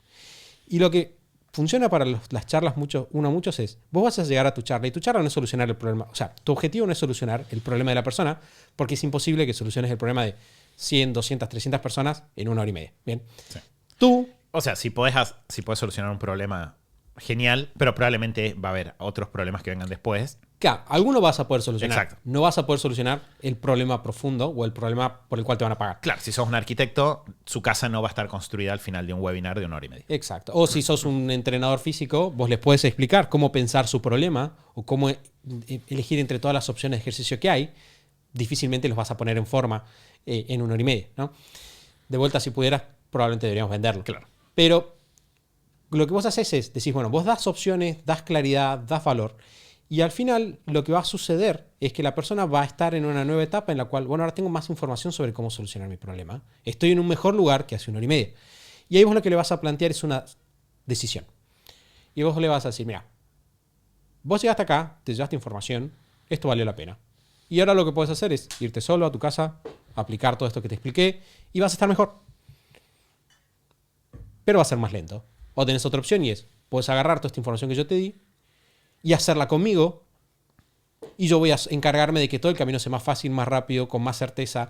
Y lo que funciona para las charlas muchos es, vos vas a llegar a tu charla y tu charla no es solucionar el problema. O sea, tu objetivo no es solucionar el problema de la persona porque es imposible que soluciones el problema de 100, 200, 300 personas en 1 hora y media. Bien. Sí. Tú... O sea, si podés solucionar un problema, genial, pero probablemente va a haber otros problemas que vengan después. Claro, alguno vas a poder solucionar. Exacto. No vas a poder solucionar el problema profundo o el problema por el cual te van a pagar. Claro, si sos un arquitecto, su casa no va a estar construida al final de un webinar de 1 hora y media. Exacto. O si sos un entrenador físico, vos les puedes explicar cómo pensar su problema o cómo elegir entre todas las opciones de ejercicio que hay. Difícilmente los vas a poner en forma en 1 hora y media, ¿no? De vuelta, si pudieras, probablemente deberíamos venderlo. Claro. Pero lo que vos haces es, decís, bueno, vos das opciones, das claridad, das valor. Y al final lo que va a suceder es que la persona va a estar en una nueva etapa en la cual, bueno, ahora tengo más información sobre cómo solucionar mi problema. Estoy en un mejor lugar que hace 1 hora y media. Y ahí vos lo que le vas a plantear es una decisión. Y vos le vas a decir, mira, vos llegaste acá, te llevaste información, esto valió la pena. Y ahora lo que puedes hacer es irte solo a tu casa, aplicar todo esto que te expliqué y vas a estar mejor. Pero va a ser más lento. O tenés otra opción y es, puedes agarrar toda esta información que yo te di y hacerla conmigo y yo voy a encargarme de que todo el camino sea más fácil, más rápido, con más certeza,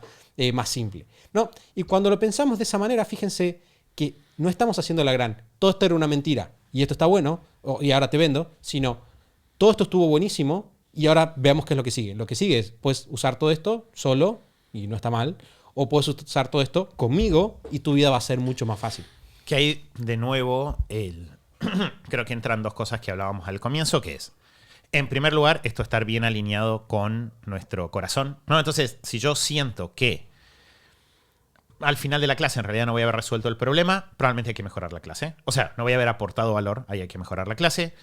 más simple, ¿no? Y cuando lo pensamos de esa manera, fíjense que no estamos haciendo la gran, todo esto era una mentira y esto está bueno y ahora te vendo, sino todo esto estuvo buenísimo y ahora veamos qué es lo que sigue. Lo que sigue es, puedes usar todo esto solo y no está mal, o puedes usar todo esto conmigo y tu vida va a ser mucho más fácil. Que ahí, de nuevo, creo que entran 2 cosas que hablábamos al comienzo, que es, en primer lugar, esto estar bien alineado con nuestro corazón, ¿no? Entonces, si yo siento que al final de la clase en realidad no voy a haber resuelto el problema, probablemente hay que mejorar la clase. O sea, no voy a haber aportado valor, ahí hay que mejorar la clase.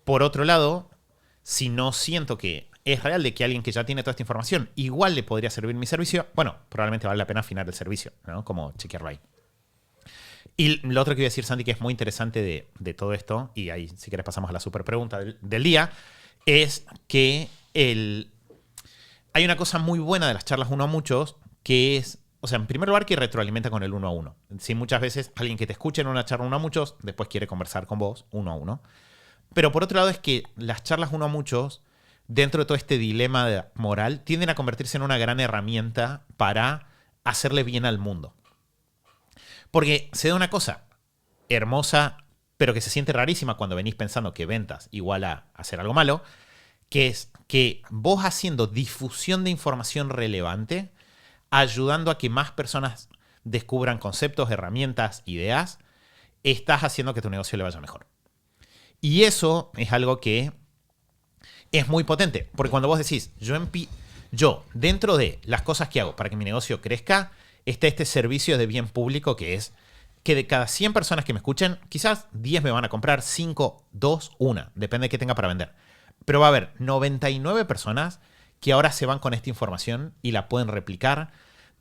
Por otro lado, si no siento que es real de que alguien que ya tiene toda esta información igual le podría servir mi servicio, bueno, probablemente vale la pena afinar el servicio, ¿no? Como chequearlo ahí. Y lo otro que iba a decir, Santi, que es muy interesante de todo esto, y ahí si quieres pasamos a la super pregunta del día, es que hay una cosa muy buena de las charlas uno a muchos, que es, o sea, en primer lugar, que retroalimenta con el uno a uno. Sí, muchas veces alguien que te escucha en una charla uno a muchos, después quiere conversar con vos uno a uno. Pero por otro lado es que las charlas uno a muchos, dentro de todo este dilema moral, tienden a convertirse en una gran herramienta para hacerle bien al mundo. Porque se da una cosa hermosa, pero que se siente rarísima cuando venís pensando que ventas igual a hacer algo malo, que es que vos haciendo difusión de información relevante, ayudando a que más personas descubran conceptos, herramientas, ideas, estás haciendo que tu negocio le vaya mejor. Y eso es algo que es muy potente, porque cuando vos decís, yo dentro de las cosas que hago para que mi negocio crezca, está este servicio de bien público que es que de cada 100 personas que me escuchen, quizás 10 me van a comprar, 5, 2, 1, depende de qué tenga para vender. Pero va a haber 99 personas que ahora se van con esta información y la pueden replicar.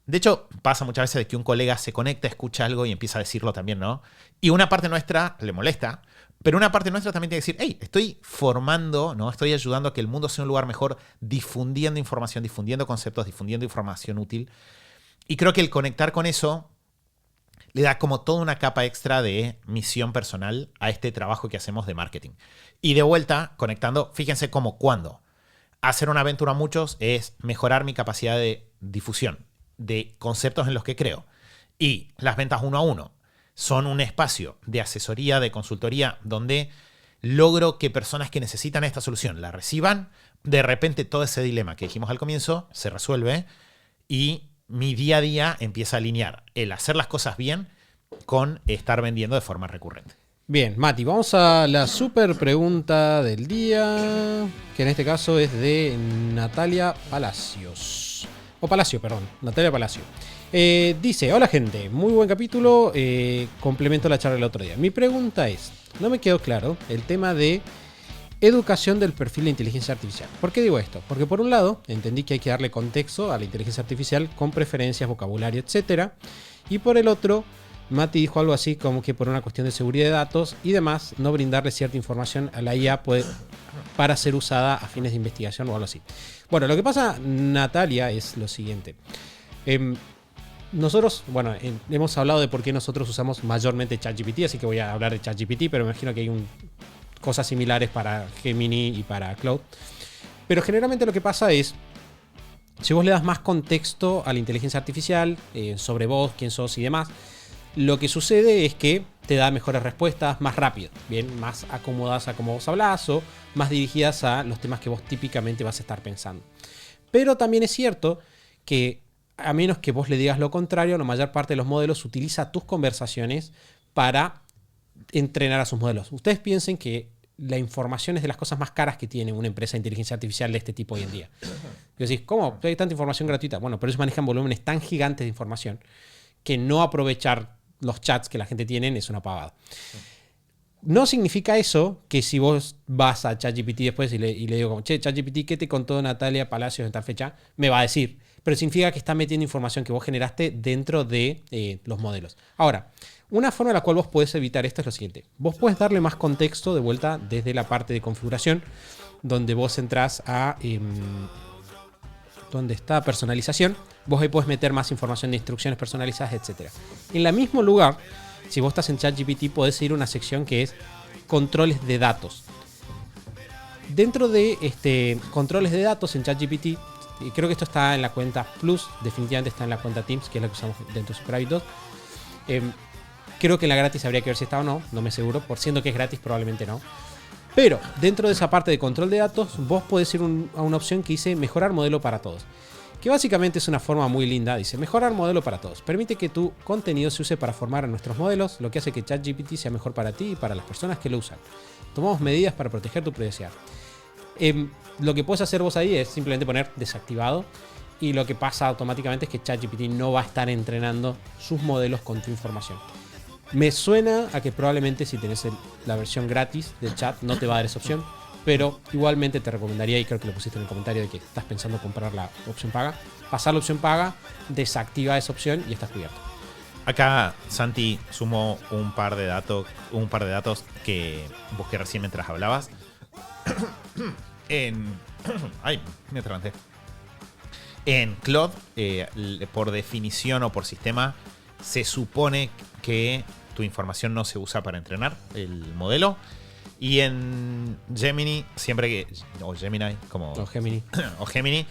De hecho, pasa muchas veces de que un colega se conecta, escucha algo y empieza a decirlo también, ¿no? Y una parte nuestra le molesta, pero una parte nuestra también tiene que decir, hey, estoy formando, ¿no? Estoy ayudando a que el mundo sea un lugar mejor, difundiendo información, difundiendo conceptos, difundiendo información útil. Y creo que el conectar con eso le da como toda una capa extra de misión personal a este trabajo que hacemos de marketing. Y de vuelta, conectando, fíjense cómo cuando hacer una aventura a muchos es mejorar mi capacidad de difusión de conceptos en los que creo. Y las ventas uno a uno son un espacio de asesoría, de consultoría, donde logro que personas que necesitan esta solución la reciban. De repente todo ese dilema que dijimos al comienzo se resuelve y mi día a día empieza a alinear el hacer las cosas bien con estar vendiendo de forma recurrente. Bien, Mati, vamos a la super pregunta del día, que en este caso es de Natalia Palacios. Natalia Palacio. Dice, hola gente, muy buen capítulo, complemento la charla del otro día. Mi pregunta es, no me quedó claro el tema de educación del perfil de inteligencia artificial. ¿Por qué digo esto? Porque por un lado, entendí que hay que darle contexto a la inteligencia artificial con preferencias, vocabulario, etc. Y por el otro, Mati dijo algo así como que por una cuestión de seguridad de datos y demás, no brindarle cierta información a la IA para ser usada a fines de investigación o algo así. Bueno, lo que pasa, Natalia, es lo siguiente. Nosotros, hemos hablado de por qué nosotros usamos mayormente ChatGPT, así que voy a hablar de ChatGPT, pero me imagino que hay cosas similares para Gemini y para Claude. Pero generalmente lo que pasa es, si vos le das más contexto a la inteligencia artificial, sobre vos, quién sos y demás, lo que sucede es que te da mejores respuestas más rápido, bien, más acomodadas a cómo vos hablás o más dirigidas a los temas que vos típicamente vas a estar pensando. Pero también es cierto que a menos que vos le digas lo contrario, la mayor parte de los modelos utiliza tus conversaciones para entrenar a sus modelos. Ustedes piensen que la información es de las cosas más caras que tiene una empresa de inteligencia artificial de este tipo hoy en día. Y decís, ¿cómo? Hay tanta información gratuita. Bueno, pero ellos manejan volúmenes tan gigantes de información que no aprovechar los chats que la gente tiene es una pavada. No significa eso que si vos vas a ChatGPT después y le digo, che, ChatGPT, ¿qué te contó Natalia Palacios en tal fecha? Me va a decir. Pero significa que está metiendo información que vos generaste dentro de los modelos. Ahora, una forma en la cual vos podés evitar esto es lo siguiente. Vos podés darle más contexto de vuelta desde la parte de configuración, donde vos entrás a donde está personalización. Vos ahí podés meter más información de instrucciones personalizadas, etc. En el mismo lugar, si vos estás en ChatGPT, podés ir a una sección que es controles de datos. Dentro de controles de datos en ChatGPT, y creo que esto está en la cuenta Plus, definitivamente está en la cuenta Teams, que es la que usamos dentro de Superhábitos. Creo que en la gratis habría que ver si está o no, no me aseguro, por siendo que es gratis probablemente no. Pero dentro de esa parte de control de datos, vos podés ir a una opción que dice mejorar modelo para todos. Que básicamente es una forma muy linda, dice mejorar modelo para todos. Permite que tu contenido se use para formar a nuestros modelos, lo que hace que ChatGPT sea mejor para ti y para las personas que lo usan. Tomamos medidas para proteger tu privacidad. Lo que puedes hacer vos ahí es simplemente poner desactivado, y lo que pasa automáticamente es que ChatGPT no va a estar entrenando sus modelos con tu información. Me suena a que probablemente si tenés la versión gratis del chat no te va a dar esa opción, pero igualmente te recomendaría, y creo que lo pusiste en el comentario de que estás pensando comprar la opción paga, pasar la opción paga, desactiva esa opción y estás cubierto. Acá Santi sumó un par de datos que busqué recién mientras hablabas. Ay, me atraganté. En Claude, por definición o por sistema, se supone que tu información no se usa para entrenar el modelo. Y en Gemini, siempre que. O Gemini, como. O Gemini. O Gemini,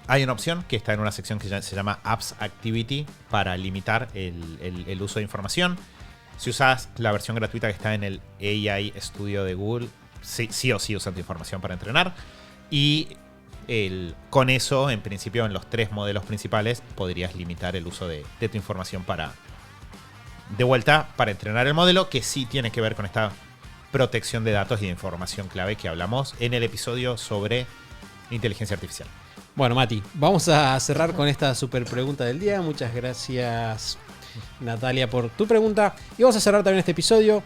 hay una opción que está en una sección que se llama Apps Activity para limitar el uso de información. Si usas la versión gratuita que está en el AI Studio de Google, sí o sí usa tu información para entrenar. Y con eso, en principio, en los 3 modelos principales, podrías limitar el uso de tu información para entrenar el modelo, que sí tiene que ver con esta protección de datos y de información clave que hablamos en el episodio sobre inteligencia artificial. Bueno, Mati, vamos a cerrar con esta super pregunta del día. Muchas gracias, Natalia, por tu pregunta. Y vamos a cerrar también este episodio.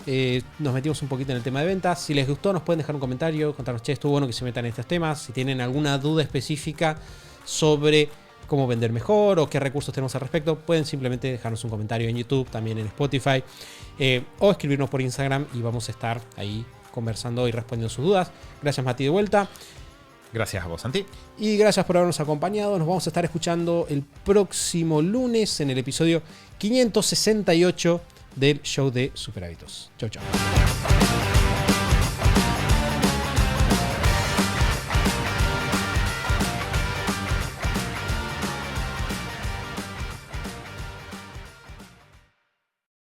Nos metimos un poquito en el tema de ventas. Si les gustó, nos pueden dejar un comentario, contarnos, che, estuvo bueno que se metan en estos temas. Si tienen alguna duda específica sobre cómo vender mejor o qué recursos tenemos al respecto, pueden simplemente dejarnos un comentario en YouTube, también en Spotify, o escribirnos por Instagram y vamos a estar ahí conversando y respondiendo sus dudas. Gracias, Mati, de vuelta. Gracias a vos, Santi. Y gracias por habernos acompañado. Nos vamos a estar escuchando el próximo lunes en el episodio 568 del show de Super Hábitos. Chau, chau.